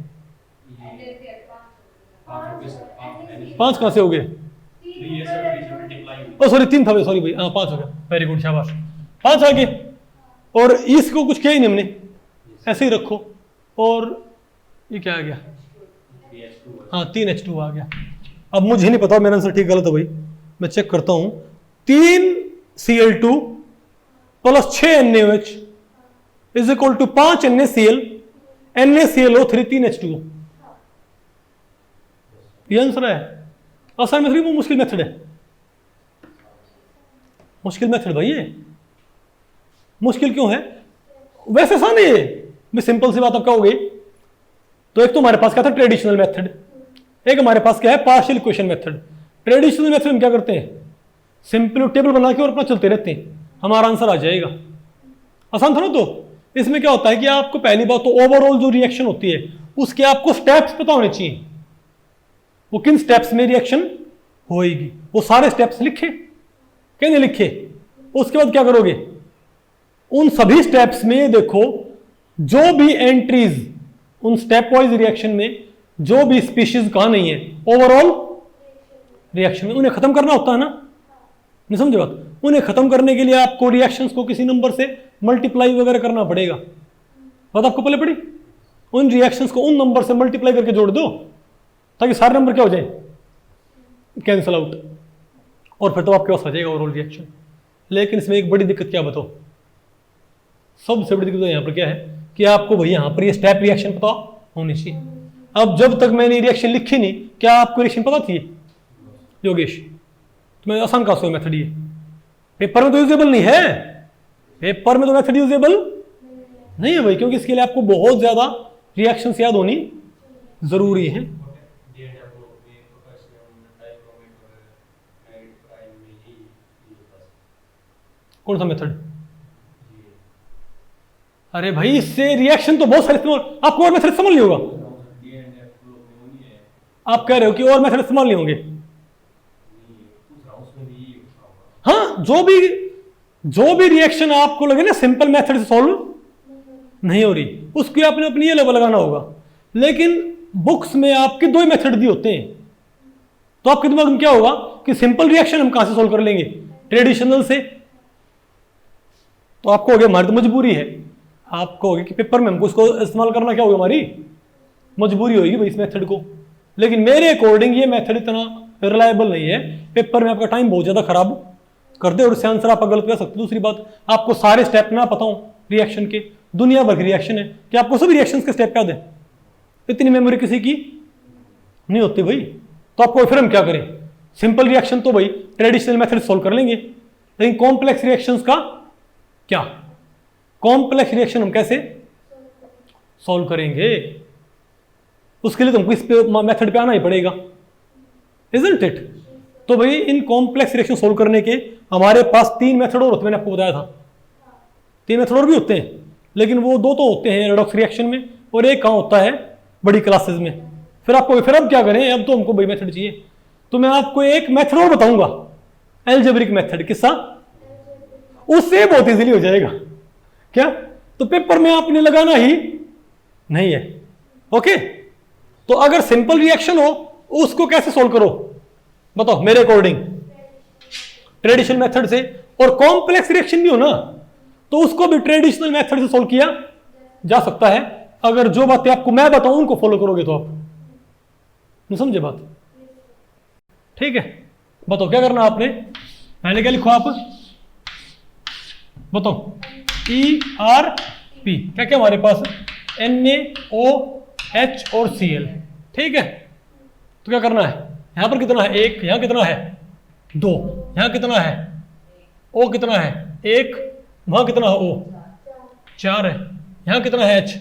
5 कहां से हो गए, ओ सॉरी 3 था, सॉरी भाई, हाँ 5 हो गया, वेरी गुड शाबाश, 5 आ गए। और इसको कुछ किया ही नहीं हमने, ऐसे ही रखो। और ये क्या आ गया, हाँ 3 H2 आ गया। अब मुझे नहीं पता मेरा आंसर ठीक गलत है भाई, मैं चेक करता हूं। 3 Cl2 plus 6 NaOH is equal to 5 NaCl, NaClO3 3 H2O। ये आंसर है। आसान मेथड वो मुश्किल मेथड है, मुश्किल मेथड भाई ये मुश्किल क्यों है, वैसे आसान है ये। मैं सिंपल सी बात आप कहोगे तो एक तो हमारे पास क्या था ट्रेडिशनल मेथड, एक हमारे पास क्या है partial equation method. Traditional method में क्या करते हैं सिंपल टेबल बना के और अपना चलते रहते हैं, हमारा आंसर आ जाएगा। आसान था ना। तो इसमें क्या होता है कि आपको पहली बात तो ओवरऑल जो रिएक्शन होती है उसके आपको स्टेप्स पता होने चाहिए, वो किन स्टेप्स में रिएक्शन होएगी, वो सारे स्टेप्स लिखे कहने लिखे। उसके बाद क्या करोगे उन सभी स्टेप्स में देखो जो भी एंट्रीज उन स्टेप वाइज रिएक्शन में जो भी स्पीशीज कहां नहीं है ओवरऑल रिएक्शन में उन्हें खत्म करना होता है ना, नहीं समझे बात। उन्हें खत्म करने के लिए आपको रिएक्शंस को किसी नंबर से मल्टीप्लाई वगैरह करना पड़ेगा, बात आपको पहले पड़ी। उन रिएक्शंस को उन नंबर से मल्टीप्लाई करके जोड़ दो ताकि सारे नंबर क्या हो जाए कैंसिल आउट, और फिर तो आपके पास आ जाएगा ओवरऑल रिएक्शन। लेकिन इसमें एक बड़ी दिक्कत क्या बताओ, सबसे बड़ी दिक्कत यहाँ पर क्या है कि आपको भाई यहाँ पर ये स्टेप रिएक्शन पता होनी चाहिए। अब जब तक मैंने रिएक्शन लिखी नहीं, क्या आपको रिएक्शन पता थी योगेश, तुम्हें आसान का सो मेथड ये पेपर में तो यूजेबल नहीं है, पेपर में तो मेथड यूजेबल नहीं है भाई, क्योंकि इसके लिए आपको बहुत ज्यादा रिएक्शंस याद होनी जरूरी है। कौन सा मेथड, अरे भाई इससे रिएक्शन तो बहुत सारे इस्तेमाल, आपको और मेथड इस्तेमाल नहीं होगा, आप कह रहे हो कि और मेथड इस्तेमाल नहीं होंगे। हाँ जो भी रिएक्शन आपको लगे ना सिंपल मेथड से सॉल्व नहीं हो रही उसकी आपने अपनी ये लेवल लगाना होगा। लेकिन बुक्स में आपके 2 ही मेथड दिए होते हैं, तो आपके दिमाग में क्या होगा कि सिंपल रिएक्शन हम कहां से सॉल्व कर लेंगे ट्रेडिशनल से, तो आपको हो गया हमारी तो मजबूरी है, आपको हो गया कि पेपर में हमको इसको इस्तेमाल करना क्या होगा हमारी मजबूरी होगी भाई इस मेथड को। लेकिन मेरे अकॉर्डिंग ये मेथड इतना रिलायबल नहीं है, पेपर में आपका टाइम बहुत ज्यादा खराब कर दे और इससे आंसर आप गलत कर सकते। दूसरी बात आपको सारे स्टेप ना पता हो रिएक्शन के, दुनिया भर की रिएक्शन है कि आपको सभी रिएक्शंस के स्टेप याद है, इतनी मेमोरी किसी की नहीं होती भाई। तो आपको फिर हम क्या करें, सिंपल रिएक्शन तो भाई ट्रेडिशनल मेथड सोल्व कर लेंगे, लेकिन कॉम्प्लेक्स रिएक्शंस का क्या, कॉम्प्लेक्स रिएक्शन हम कैसे सॉल्व करेंगे, उसके लिए तुमको इस मेथड पे आना ही पड़ेगा, इजंट इट। तो भाई इन कॉम्प्लेक्स रिएक्शन सोल्व करने के हमारे पास 3 मेथड और होते हैं, मैंने आपको बताया था 3 मेथड और भी होते हैं, लेकिन वो 2 तो होते हैं रेडॉक्स रिएक्शन में और एक कहाँ होता है बड़ी क्लासेस में। फिर अब क्या करें, अब तो हमको भाई मेथड चाहिए, तो मैं आपको एक मेथड और बताऊंगा एल्जेब्रिक मेथड, किस्सा उससे बहुत इजीली हो जाएगा क्या, तो पेपर में आपने लगाना ही नहीं है। ओके, तो अगर सिंपल रिएक्शन हो उसको कैसे सोल्व करो बताओ मेरे अकॉर्डिंग ट्रेडिशनल मेथड से, और कॉम्प्लेक्स रिएक्शन भी हो ना तो उसको भी ट्रेडिशनल मेथड से सोल्व किया जा सकता है, अगर जो बातें आपको मैं बताऊं उनको फॉलो करोगे तो। आप नहीं समझे बात, ठीक है। बताओ क्या करना आपने, पहले क्या लिखो आप बताओ ERP क्या क्या हमारे पास NaOH और Cl। ठीक है, तो क्या करना है, यहां पर कितना है 1, यहां कितना है 2, यहां कितना है O कितना है 1, वहां कितना है O 4 है, यहां कितना है H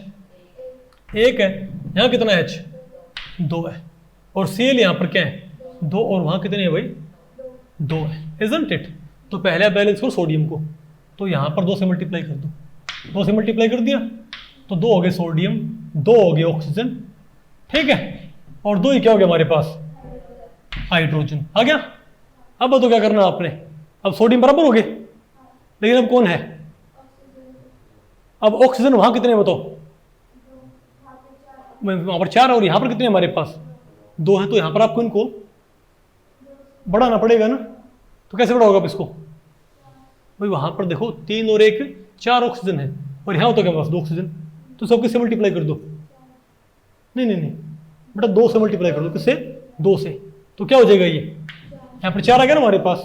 1 है, यहां कितना है H 2 है, और Cl यहां पर क्या है 2, और वहां कितने है भाई 2 है, इजंट इट। तो पहले बैलेंस करो सोडियम को, तो यहां पर 2 से मल्टीप्लाई कर दो, 2 से मल्टीप्लाई कर दिया तो 2 हो गए सोडियम, 2 हो गए ऑक्सीजन। ठीक है, और 2 ही क्या हो गया हमारे पास हाइड्रोजन आ गया। अब तो क्या करना आपने, अब सोडियम बराबर हो गए, लेकिन अब कौन है, अब ऑक्सीजन वहां कितने हैं बताओ, वहां पर 4 और यहां पर कितने हमारे पास 2 है, तो यहां पर आपको इनको बढ़ाना पड़ेगा ना। तो कैसे बढ़ाओगे आप इसको, भाई वहां पर देखो 3 और 1 4 ऑक्सीजन है, और यहां तो क्या पास 2 ऑक्सीजन, तो सब किससे मल्टीप्लाई कर दो, नहीं नहीं नहीं बेटा 2 से मल्टीप्लाई कर दो, किससे 2 से, तो क्या हो जाएगा ये, यहाँ पर 4 आ गया ना हमारे पास,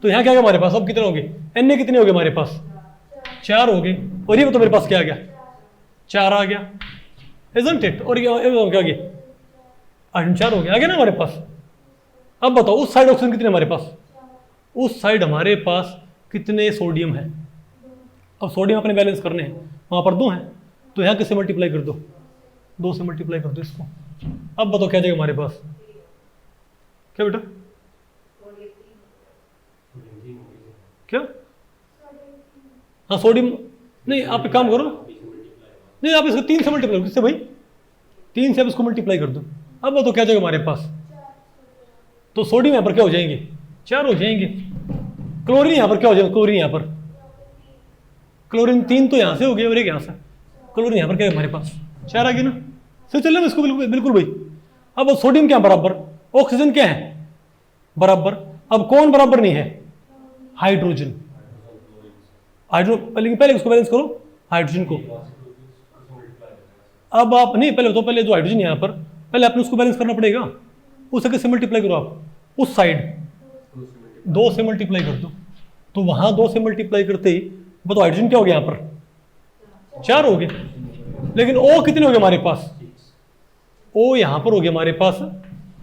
तो यहाँ क्या आ गया हमारे पास, अब कितने हो गए Na कितने हो गए हमारे पास 4 हो गए, और ये तो मेरे पास क्या आ गया 4 आ गया, इजंट इट। और ये क्या आ गया 4 हो गया, आ गया ना हमारे पास। अब बताओ उस साइड ऑक्सीजन कितने हमारे पास, उस साइड हमारे पास कितने सोडियम है, अब सोडियम अपने बैलेंस करने हैं, वहां पर 2 हैं, तो यहाँ किससे मल्टीप्लाई कर दो 2 से मल्टीप्लाई कर दो इसको। अब बताओ क्या जाएगा हमारे पास, क्या बेटा क्या, हाँ सोडियम, नहीं आप एक काम करो, नहीं आप इसको 3 से मल्टीप्लाई करो, किससे भाई 3 से आप इसको मल्टीप्लाई कर दो। अब बताओ क्या जाएगा हमारे पास, तो सोडियम यहाँ पर क्या हो जाएंगे 4 हो जाएंगे, क्लोरीन यहाँ पर क्या हो जाएगा, क्लोरीन यहाँ पर क्लोरीन 3 तो यहाँ से हो गया और एक यहाँ से, क्लोरीन यहाँ पर क्या है हमारे पास 4 आ गया ना। सही चल रहा है इसको, बिल्कुल बिल्कुल भाई। अब सोडियम क्या बराबर, ऑक्सीजन क्या है बराबर, अब कौन बराबर नहीं है हाइड्रोजन, पहले उसको बैलेंस करो हाइड्रोजन को। अब आप नहीं पहले जो हाइड्रोजन यहाँ पर पहले आपने उसको बैलेंस करना पड़ेगा, उसे कैसे मल्टीप्लाई करो आप, उस साइड 2 से मल्टीप्लाई कर दो, तो वहां 2 से मल्टीप्लाई करते ही बताओ हाइड्रोजन क्या हो गया यहाँ पर 4 हो गए, लेकिन O कितने हो गए हमारे पास, O यहां पर हो गया हमारे पास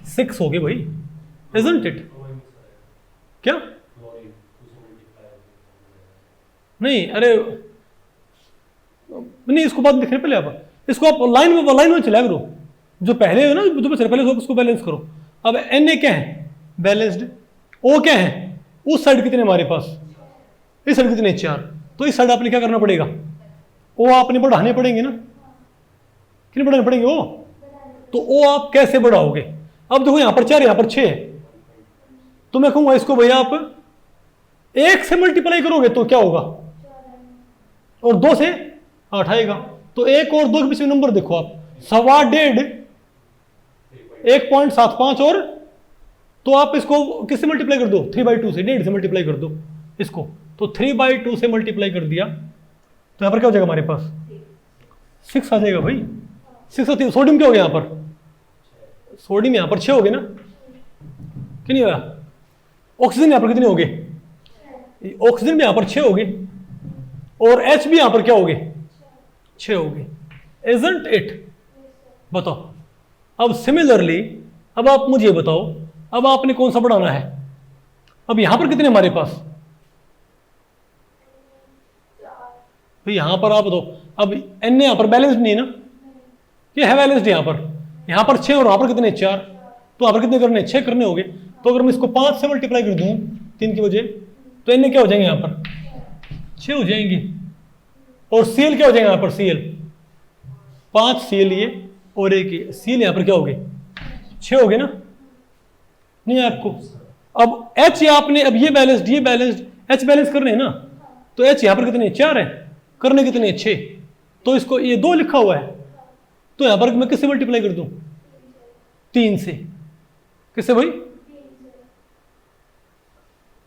6 हो गए भाई, इजंट इट। क्या नहीं, अरे नहीं इसको बात देखने पहले आप इसको आप लाइन में चला करो, जो पहले है ना जो पहले उसको बैलेंस करो। अब Na क्या है बैलेंस्ड, O क्या है उस साइड कितने हमारे पास, इस साइड कितने 4, तो इस साइड आपने क्या करना पड़ेगा O आपने बढ़ाने पड़ेंगे ना, कितने बढ़ाने पड़ेंगे O, तो O आप कैसे बढ़ाओगे, अब देखो यहां पर 4 यहां पर 6 है, तो मैं कहूंगा इसको भैया आप 1 से मल्टीप्लाई करोगे तो क्या होगा, और 2 से 8 आएगा, तो 1 और 2 के बीच में नंबर देखो आप 1.5 1.75 और, तो आप इसको किससे मल्टीप्लाई कर दो 3/2 से, 1.5 से मल्टीप्लाई कर दो इसको, तो 3/2 से मल्टीप्लाई कर दिया तो यहां पर क्या हो जाएगा हमारे पास 6 आ जाएगा भाई, 6 और 3, सोडियम क्या हो गया यहां पर, सोडियम यहां पर 6 हो गए ना, कि नहीं होगा, ऑक्सीजन यहां पर कितने हो गए, ऑक्सीजन भी यहां पर 6 हो गए, और H भी यहां पर क्या हो गए 6 हो गए, इजंट इट। बताओ अब सिमिलरली अब आप मुझे बताओ, अब आपने कौन सा बढ़ाना है, अब यहां पर कितने हमारे पास, तो यहां पर आप बताओ, अब Na यहां पर बैलेंस्ड नहीं है ना, ये है बैलेंस्ड यहां पर 6 और वहां पर कितने 4, तो यहां पर कितने करने 6 करने होंगे, तो अगर मैं इसको 5 से मल्टीप्लाई कर दूं 3 की वजह, तो Na क्या हो जाएंगे यहां पर 6 हो जाएंगे, और Cl क्या हो जाएगा यहां पर Cl 5 Cl ये और एक Cl यहां पर क्या हो गए 6 हो गए ना, नहीं है आपको। अब H आपने, अब ये बैलेंस्ड H बैलेंस करने हैं ना, तो H यहां पर कितने 4 है, करने कितने 6, तो इसको ये 2 लिखा हुआ है, तो यहां पर मैं किससे मल्टीप्लाई कर दूं 3 से, किससे भाई,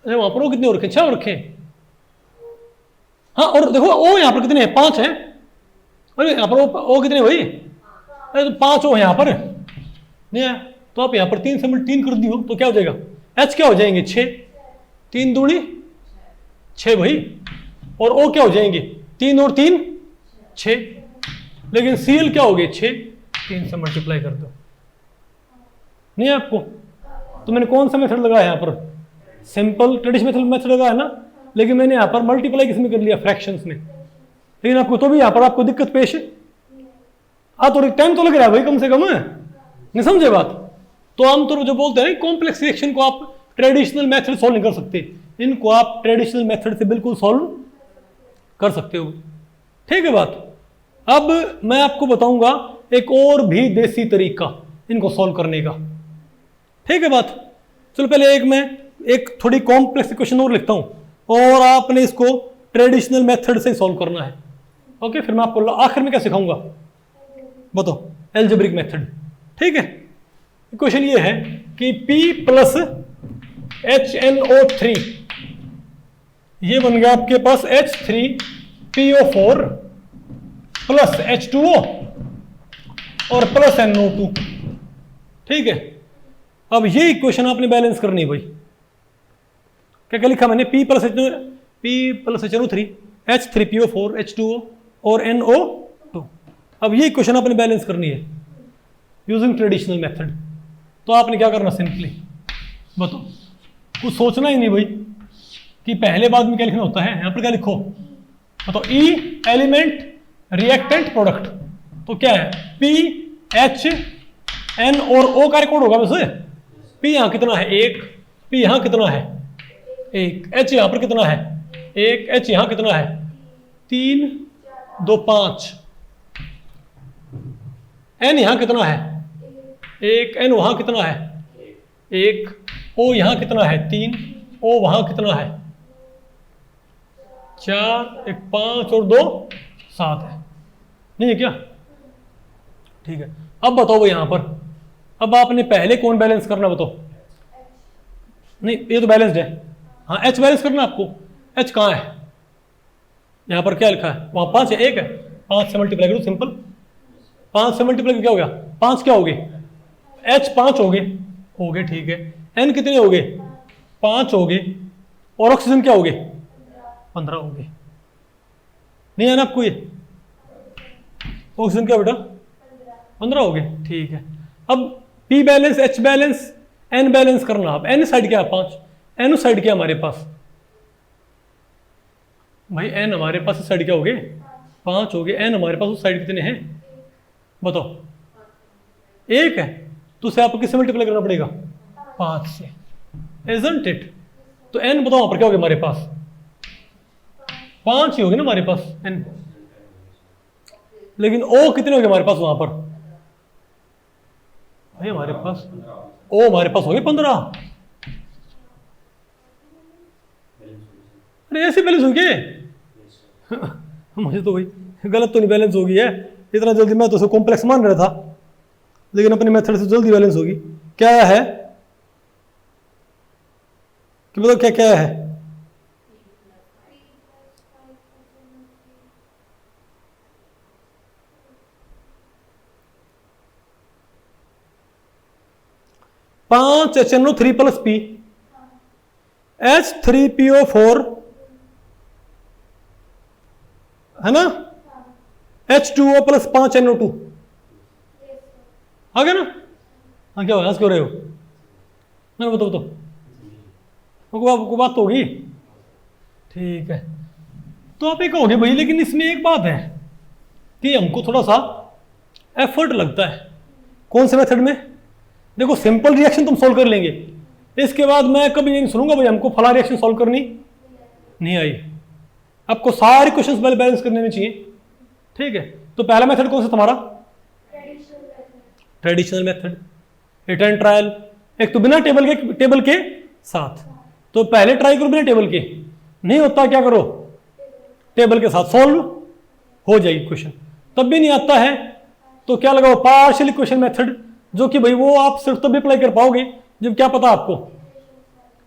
अरे वहां पर वो कितने और रखे 6 रखे, हाँ और देखो O यहां पर कितने हैं 5 है, अरे यहां पर O कितने भाई, अरे तो 5 O यहां पर नहीं है, तो आप यहां पर 3 से 3 कर दियो तो क्या हो जाएगा H क्या हो जाएंगे 6, 3 दूनी 6 भाई, और ओ क्या हो जाएंगे 3 और 3 6, लेकिन सीएल क्या हो गए 6, 3 से मल्टीप्लाई कर दो। नहीं है आपको? तो मैंने कौन सा मेथड लगाया यहाँ पर? सिंपल ट्रेडिशनल मेथड लगाया ना, लेकिन मैंने यहाँ पर मल्टीप्लाई किसमें कर लिया? फ्रैक्शंस में। लेकिन आपको तो भी यहाँ पर आपको दिक्कत पेश है। तो टाइम तो लग रहा है भाई कम से कम, है नहीं? समझे बात? तो आमतौर पर जो बोलते हैं कॉम्प्लेक्स रिएक्शन को आप ट्रेडिशनल मेथड सॉल्व नहीं कर सकते, इनको आप ट्रेडिशनल मेथड से बिल्कुल सॉल्व कर सकते हो। ठीक है बात? अब मैं आपको बताऊंगा एक और भी देसी तरीका इनको सॉल्व करने का। ठीक है बात? चलो पहले मैं एक थोड़ी कॉम्प्लेक्स इक्वेशन और लिखता हूं और आपने इसको ट्रेडिशनल मेथड से सॉल्व करना है। ओके, फिर मैं आपको आखिर में क्या सिखाऊंगा बताओ? Algebraic method. ठीक है? इक्वेशन ये है कि P प्लस HNO3, ये बन गया आपके पास H3PO4 प्लस H2O और प्लस NO2। ठीक है? अब ये इक्वेशन आपने बैलेंस करनी है भाई। क्या क्या लिखा मैंने? P plus HNO3 H3PO4 H2O और NO2। अब ये इक्वेशन आपने बैलेंस करनी है यूजिंग ट्रेडिशनल मेथड। तो आपने क्या करना? सिंपली बताओ, कुछ सोचना ही नहीं भाई कि पहले बाद में क्या लिखना होता है। यहां पर क्या लिखो बताओ? E element reactant product. तो क्या है? P H N और O का रिकॉर्ड होगा वैसे। P यहां कितना है? 1। P यहां कितना है? 1। H यहां पर कितना है? 1। H यहां कितना है? 3 2 5। N यहां कितना है? 1। N वहां कितना है? 1। O यहां कितना है? 3। O वहां कितना है? 4। 1 5 और 2 7 है। नहीं है क्या? ठीक है। अब बताओ भाई यहां पर, अब आपने पहले कौन बैलेंस करना बताओ? नहीं, ये तो बैलेंस्ड है। हाँ, H बैलेंस करना आपको। H कहाँ है? यहां पर क्या लिखा है? वहां 5 है, 1 है। 5 से मल्टीप्लाई करो, सिंपल। 5 से मल्टीप्लाई क्या हो गया? 5 क्या हो गए? H 5 हो गए। ठीक है। N कितने हो गए? 5 हो गए। और ऑक्सीजन क्या हो गए? 15 हो गए। नहीं है ना आपको? ये ऑक्सीजन क्या बेटा? 15 हो गए। ठीक है। अब P balance, H balance, N balance करना। अब N साइड क्या है? 5। N साइड क्या हमारे पास भाई? N हमारे पास इस साइड क्या हो गए? 5 हो गए। N हमारे पास उस साइड कितने हैं बताओ? 1 है। तो उसे आपको किससे मल्टीप्लाई करना पड़ेगा? 5 से। Isn't it? तो N बताओ वहां पर क्या हो गया हमारे पास? 5 ही होगी ना हमारे पास N। लेकिन O कितने हो गए हमारे पास वहां पर भाई? हमारे पास O हमारे पास हो गए 15। अरे ऐसे बैलेंस हो गए? मुझे तो भाई गलत तो नहीं बैलेंस हो गई है इतना जल्दी? मैं तो उसे कॉम्प्लेक्स मान रहा था, लेकिन अपने मेथड से जल्दी बैलेंस होगी। क्या है कि बताओ क्या क्या है? पांच HNO3 प्लस P H3PO4 है ना, H2O प्लस 5 NO2 आ गया ना? हाँ, क्या हो क्यों रहे हो? मैं बताओ आपको बात तो होगी। ठीक है। तो आप एक कहोगे भाई लेकिन इसमें एक बात है कि हमको थोड़ा सा एफर्ट लगता है। कौन से मेथड में? देखो, सिंपल रिएक्शन तुम सॉल्व कर लेंगे, इसके बाद मैं कभी नहीं सुनूंगा भाई हमको फला रिएक्शन सॉल्व करनी नहीं आई। आपको सारे क्वेश्चंस बैलेंस करने में चाहिए। ठीक है। तो पहला मेथड कौन सा तुम्हारा? Traditional method, hit and trial. एक तो बिना टेबल के साथ। तो पहले ट्राई करो बिना टेबल के, नहीं होता क्या करो? टेबल के साथ सॉल्व हो जाएगी क्वेश्चन। तब भी नहीं आता है तो क्या लगाओ? पार्शियल इक्वेशन मेथड, जो कि भाई वो आप सिर्फ तब भी अप्लाई कर पाओगे जब क्या पता आपको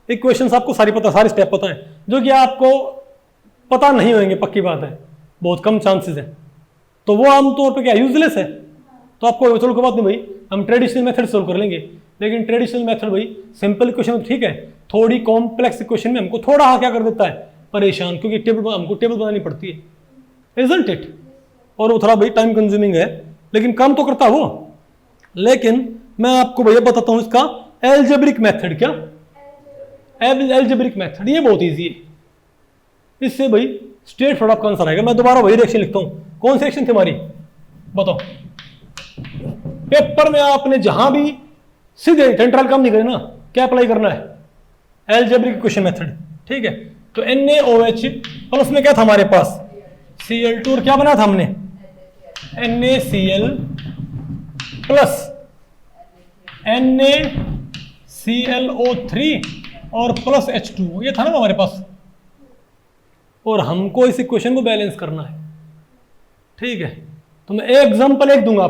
इक्वेशंस आपको सारी पता, सारे स्टेप पता है, जो कि आपको पता नहीं होंगे, पक्की बात है, बहुत कम चांसेस है। तो वो आमतौर पर क्या यूजलेस है। तो आपको चलो कोई बात नहीं भाई, हम ट्रेडिशनल मेथड सोल्व कर लेंगे। लेकिन ट्रेडिशनल मेथड भाई सिंपल इक्वेशन ठीक है, थोड़ी कॉम्प्लेक्स इक्वेशन में हमको थोड़ा क्या कर देता है? परेशान, क्योंकि टेबल हमको टेबल बनानी पड़ती है, इजंट इट। और वो थोड़ा भाई टाइम कंज्यूमिंग है, लेकिन काम तो करता वो। लेकिन मैं आपको भैया बताता हूं इसका एल्जेब्रिक मेथड। क्या एल्जेब्रिक मेथड? ये बहुत ईजी है, इससे भाई स्ट्रेट फॉरवर्ड आपका आंसर आएगा। मैं दोबारा वही रिएक्शन लिखता हूं। कौन सी रिएक्शन थी हमारी, बताओ? पेपर में आपने जहां भी सीधे सेंट्रल काम नहीं करे ना, क्या अप्लाई करना है? एल्जेब्रिक इक्वेशन मेथड, ठीक है। तो NaOH प्लस में क्या था हमारे पास? Cl2, और क्या बना था हमने? NaCl प्लस NaClO3 और प्लस H2, ये था ना हमारे पास। और हमको इस इक्वेशन को बैलेंस करना है, ठीक है। तो मैं एक एग्जांपल एक दूंगा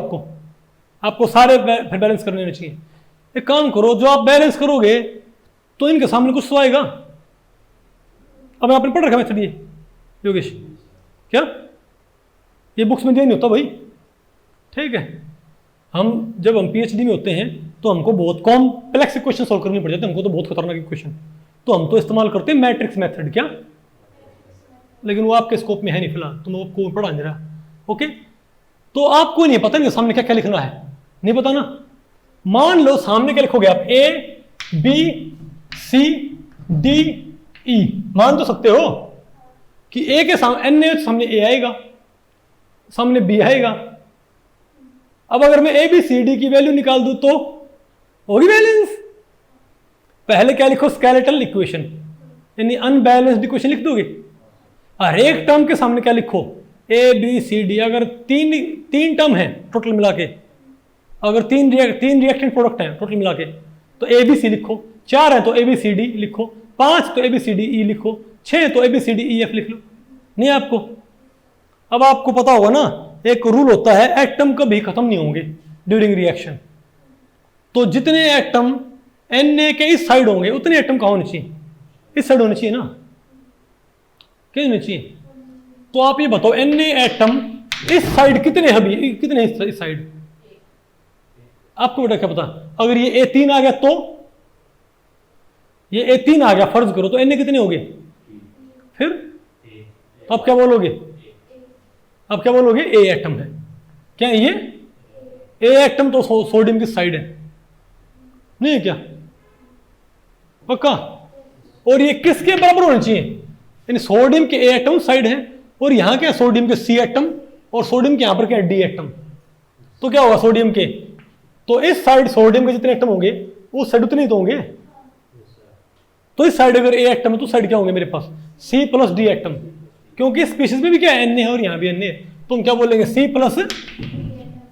आपको सारे फिर बैलेंस करने चाहिए। एक काम करो, जो आप बैलेंस करोगे तो इनके सामने कुछ तो आएगा। अब आपने पढ़ रखा मेथड ये योगेश? क्या ये बुक्स में दिया नहीं होता भाई, ठीक है। जब हम PhD में होते हैं तो हमको बहुत कॉम्प्लेक्स इक्वेशन सॉल्व करनी पड़ जाती है, हमको तो बहुत खतरनाक इक्वेशन, तो हम तो इस्तेमाल करते हैं मैट्रिक्स मेथड। क्या? लेकिन वो आपके स्कोप में है नहीं फिलहाल, तो मैं आपको पढ़ा नहीं रहा, ओके। तो आपको नहीं पता नहीं सामने क्या क्या लिखना है, नहीं पता ना। मान लो सामने क्या लिखोगे आप? ABCDE मान तो सकते हो कि A के सामने NaOH सामने A आएगा, सामने B आएगा। अब अगर मैं ABCD की वैल्यू निकाल दूं तो होगी बैलेंस। पहले क्या लिखो? स्केलेटल इक्वेशन, यानी अनबैलेंस्ड इक्वेशन लिख दोगे। हर एक टर्म के सामने क्या लिखो? ABCD। अगर तीन टर्म है टोटल मिला के, अगर तीन रिएक्टेंट प्रोडक्ट हैं टोटल मिला के, तो ABC लिखो। 4 है तो ABCD लिखो, 5 तो ABCDE लिखो, 6 तो ABCDEF लिख लो। नहीं आपको? अब आपको पता होगा ना, एक रूल होता है, एटम कभी खत्म नहीं होंगे ड्यूरिंग रिएक्शन। तो जितने एटम Na के इस साइड होंगे उतने एटम कहाँ होने चाहिए? इस साइड होने चाहिए ना, क्या होने चाहिए? तो आप ये बताओ Na एटम इस साइड कितने अभी, कितने इस साइड? आपको बेटा क्या पता? अगर ये A3 आ गया तो ये A3 आ गया फर्ज करो, तो Na कितने हो गए? फिर तो आप क्या बोलोगे? आप क्या बोलोगे? A एटम है। क्या है ये? A एटम तो सोडियम की साइड है, नहीं है क्या? पक्का? और ये किसके बराबर होने चाहिए? यानी सोडियम के A एटम साइड है, और यहां क्या? सोडियम के C एटम, और सोडियम के यहां पर क्या? D atom. तो क्या होगा सोडियम के? तो इस साइड सोडियम के जितने एटम होंगे उस साइड उतने ही तो होंगे। तो इस साइड अगर A एटम है तो साइड क्या होंगे मेरे पास? C प्लस D एटम, क्योंकि इस स्पीशीज में भी क्या है? Na है और यहां भी Na है, तो हम क्या बोलेंगे? C प्लस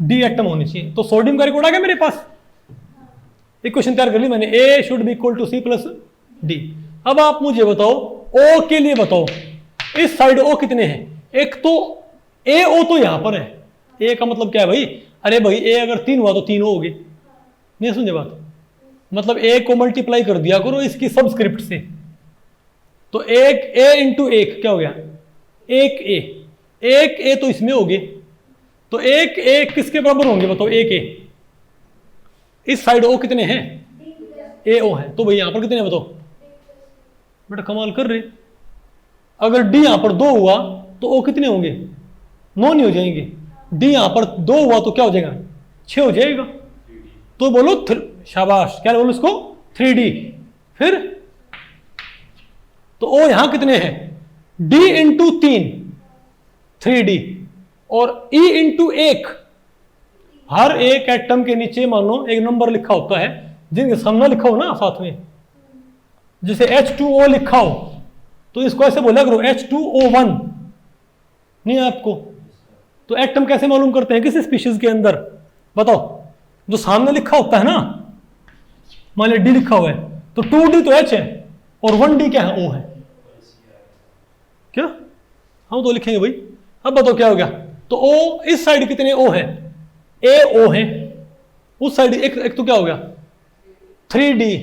D एटम होनी चाहिए। तो सोडियम का रिकॉर्ड आ गया मेरे पास, इक्वेशन तैयार कर ली मैंने। A should be equal to C plus D। अब आप मुझे बताओ O के लिए बताओ, इस साइड O कितने हैं? एक तो AO तो यहां पर है। A का मतलब क्या है भाई? अरे भाई A अगर 3 हुआ तो 3 O हो गए। नहीं समझे बात? मतलब A को मल्टीप्लाई कर दिया करो इसकी सबस्क्रिप्ट से, तो एक A इंटू 1 क्या हो गया? एक A तो इसमें हो गए, तो एक A किसके बराबर होंगे बताओ? एक A। इस साइड O कितने हैं? AO है, तो भाई यहां पर कितने हैं बताओ? बेटा कमाल कर रहे। अगर D यहां पर 2 हुआ तो O कितने होंगे? 9 नहीं हो जाएंगे। D यहां पर 2 हुआ तो क्या हो जाएगा? 6 हो जाएगा। तो बोलो शाबाश, क्या बोलो इसको? 3D। फिर तो O यहां कितने हैं? D इंटू 3 3D, और E इंटू 1। हर एक एटम के नीचे मानो एक नंबर लिखा होता है, जिनके सामने लिखा हो ना साथ में, जैसे H2O लिखा हो तो इसको ऐसे बोला करो H2O1। नहीं आपको? तो एटम कैसे मालूम करते हैं किसी स्पीशीज के अंदर? बताओ। जो सामने लिखा होता है ना, मान लीजिए D लिखा हुआ है तो 2D तो H है और 1D क्या है? O है। क्या हम तो लिखेंगे भाई। अब बताओ क्या हो गया? तो O इस साइड कितने O है? AO है। उस साइड एक तो क्या हो गया? 3D,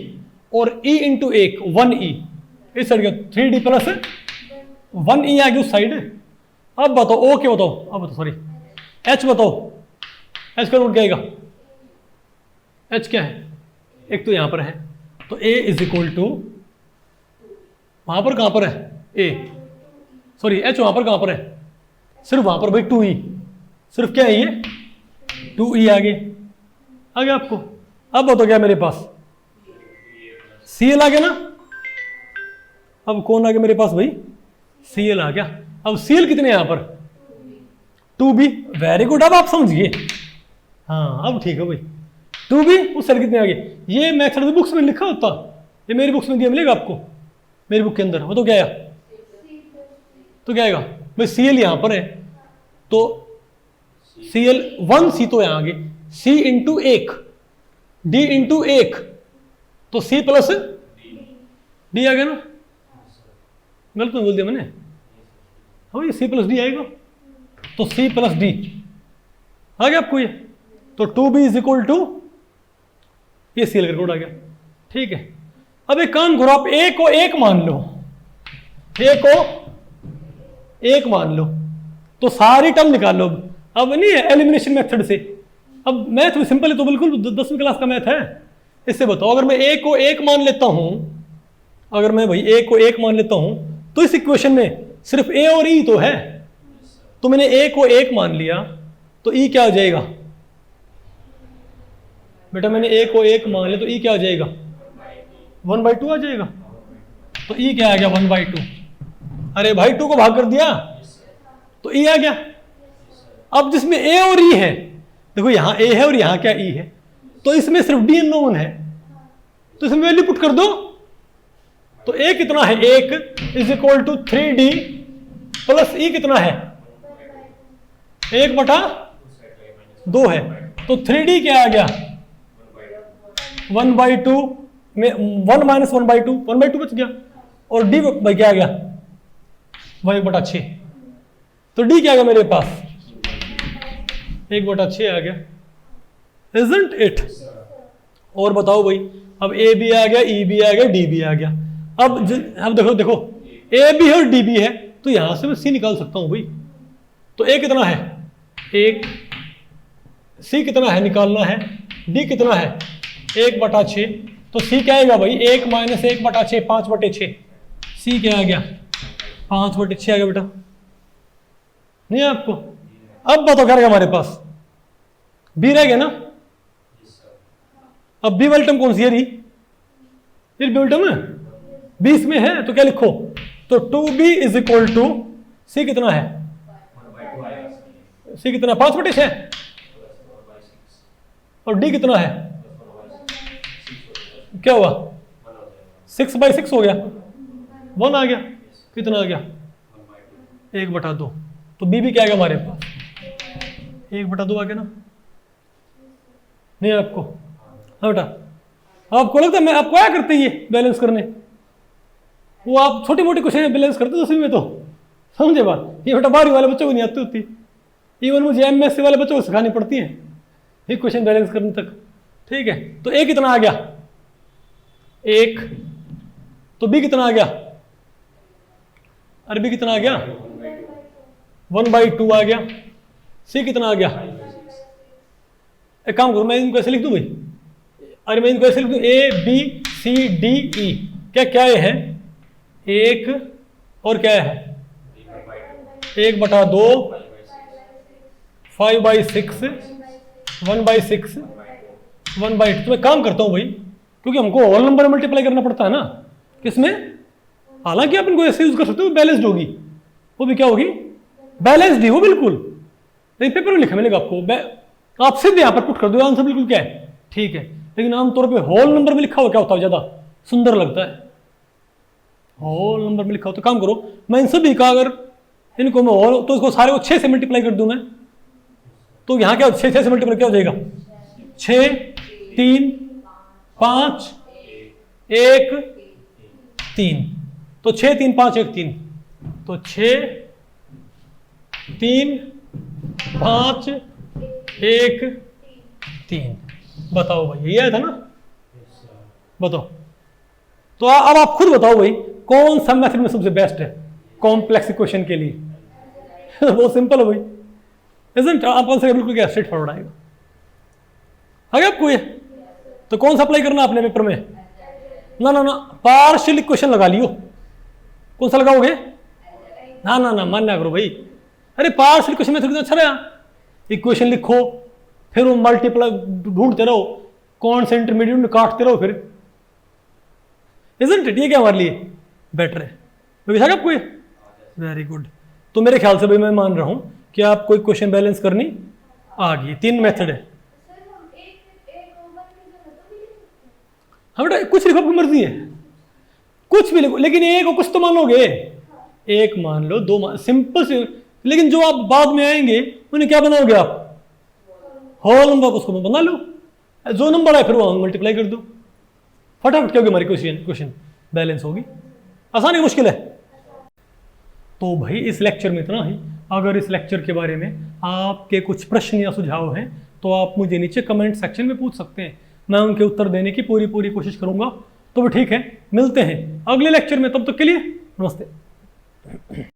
और E इंटू 1 1E। इस साइड क्या? 3D प्लस 1E आ गई उस साइड। अब बताओ O क्या बताओ? अब बताओ सॉरी H बताओ। H का रूट क्या आएगा? H क्या है? एक तो यहां पर है, तो A इज इक्वल टू, वहां पर कहां पर है? ए, सॉरी एच वहां पर कहां पर है, सिर्फ वहां पर भाई 2e, सिर्फ क्या है ये 2e आ गया आपको। अब बताओ क्या मेरे पास Cl आ गया ना, अब कौन आ गया मेरे पास भाई Cl आ गया। अब Cl कितने यहां पर 2b, वेरी गुड, अब आप समझिए, हाँ अब ठीक है भाई 2b उस सेल कितने आ गए, ये मैथड बुक्स में लिखा होता, ये मेरी बुक्स में दिया मिलेगा आपको, मेरी बुक के अंदर, वो तो क्या आया, तो क्या आएगा भाई Cl यहां पर है तो Cl 1c तो यहां आ गए, C इंटू 1 D इंटू 1 तो C प्लस D आ गया ना, गलत बोल दिया मैंने, हाँ ये C प्लस D आएगा, तो C प्लस D आ गया आपको ये, तो 2b इज इक्वल टू ये Cl का कोड आ गया, ठीक है। अब एक काम करो, आप a को 1 मान लो, a को 1 मान लो, तो सारी टर्म निकाल लो। अब नहीं है एलिमिनेशन मेथड से, अब मैथ में सिंपल है तो बिल्कुल 10वीं क्लास का मैथ है। इससे बताओ अगर मैं a को 1 मान लेता हूं, अगर मैं भाई a को 1 मान लेता हूं तो इस इक्वेशन में सिर्फ a और e तो है, तो मैंने a को 1 मान लिया तो e क्या हो जाएगा बेटा, मैंने a को 1 मान लिया तो e क्या हो जाएगा 1/2 आ जाएगा, तो e क्या आ गया 1/2, अरे भाई 2 को भाग कर दिया तो e आ गया। अब जिसमें a और e है, देखो यहां a है और यहां क्या e है, तो इसमें सिर्फ d अननोन है, तो इसमें वैल्यू पुट कर दो, तो a कितना है 1 is equal to 3d plus e कितना है 1/2 है, तो 3d क्या आ गया 1/2 में 1 माइनस 1/2 बच गया, और d भाई क्या आ गया 1/6, तो d क्या आ गया मेरे पास 1/6 आ गया, isn't it? और बताओ भाई, अब a भी आ गया, e भी आ गया, d भी आ गया। अब देखो a भी है और d भी है, तो यहां से मैं c निकाल सकता हूं भाई, तो a कितना है 1, c कितना है निकालना है, d कितना है 1/6, तो c क्या आएगा भाई 1 माइनस 1/6 5/6, c क्या आ गया 5/6 आ गया बेटा, नहीं है आपको। अब बताओ क्या रहेगा हमारे पास, b रह गया ना, अब b वाली टर्म कौन सी है, ये बी वाली टर्म है, b इसमें है तो क्या लिखो, तो 2b is equal to c कितना है, c कितना 5/6 और d कितना है, क्या हुआ 6/6 हो गया, 1 आ गया, कितना आ गया 1/2, तो b भी क्या आ गया हमारे पास 1/2 आ गया ना, नहीं आपको, हाँ बेटा आपको लगता है मैं आपको आया करते ये बैलेंस करने, वो आप छोटी मोटी क्वेश्चन बैलेंस करते तो में, तो समझे बात, ये बेटा 12वीं वाले बच्चों को नहीं आती होती, इवन मुझे एमएससी वाले बच्चों को सिखानी पड़ती है ये क्वेश्चन बैलेंस करने तक, ठीक है। तो a कितना आ गया 1, तो b कितना आ गया, अरे b कितना आ गया 1/2 आ गया, c कितना आ गया, एक काम करो मैं इनको ऐसे लिख दूं भाई, अरे मैं इनको ऐसे लिख दूं a b c d e, क्या क्या है 1 और क्या है 1/2 5/6 1/6 1/2, तो मैं काम करता हूं भाई, क्योंकि हमको होल नंबर मल्टीप्लाई करना पड़ता है ना किसमें, हालांकि आप इनको ऐसे यूज कर सकते हो, बैलेंस्ड होगी वो भी क्या होगी बैलेंस्ड ही हो बिल्कुल, लेकिन पेपर में लिखा मिलेगा आपको, आप सीधे यहां पर पुट कर दो आंसर बिल्कुल क्या है ठीक है, लेकिन आमतौर पे होल नंबर में लिखा हुआ क्या होता है ज्यादा सुंदर लगता है, होल नंबर में लिखा हो, तो काम करो मैं इन सभी का अगर इनको मैं होल, तो इसको सारे को 6 से मल्टीप्लाई कर दूं मैं, तो यहां क्या 6 से मल्टीप्लाई क्या हो जाएगा 6 3 5 1 3, तो 6 3 5 1 3, तो 6 3 5 1 3, बताओ भाई यही आया था ना, बताओ। तो अब आप खुद बताओ भाई कौन सा मेथड में सबसे बेस्ट है कॉम्प्लेक्स इक्वेशन के लिए बहुत सिंपल है भाई, इसंट आप आंसर बिल्कुल क्या स्ट्रेट फॉरवर्ड आएगा, आगे आपको ये, तो कौन सा अप्लाई करना आपने पेपर में, ना ना ना पार्शियल इक्वेशन लगा लियो, कौन सा लगाओगे? ना ना ना, मान ना करो भाई। अरे पार्शियल इक्वेशन मेथड तो अच्छा रहा, इक्वेशन लिखो फिर वो मल्टीप्लाई ढूंढते रहो, कौन से इंटरमीडिएट काटते रहो फिर। Isn't it? ये क्या हमारे लिए बेटर है? तो आपको वेरी गुड। तो मेरे ख्याल से भाई मैं मान रहा हूं कि आपको इक्वेशन बैलेंस करनी आ गई। 3 मेथड है। हाँ बेटा कुछ लिखो, आपकी मर्जी है, कुछ भी लिखो, लेकिन एक को कुछ तो मान लोगे। एक मान लो, दो मान, सिंपल से। लेकिन जो आप बाद में आएंगे उन्हें क्या बनाओगे आप? होल नंबर, उसको बना लो, जो नंबर है फिर वो मल्टीप्लाई कर दो, फटाफट क्या होगी हमारी क्वेश्चन बैलेंस होगी। आसान है मुश्किल है? तो भाई इस लेक्चर में इतना ही। अगर इस लेक्चर के बारे में आपके कुछ प्रश्न या सुझाव हैं तो आप मुझे नीचे कमेंट सेक्शन में पूछ सकते हैं, मैं उनके उत्तर देने की पूरी कोशिश करूंगा। तो ठीक है, मिलते हैं अगले लेक्चर में, तब तक के लिए नमस्ते।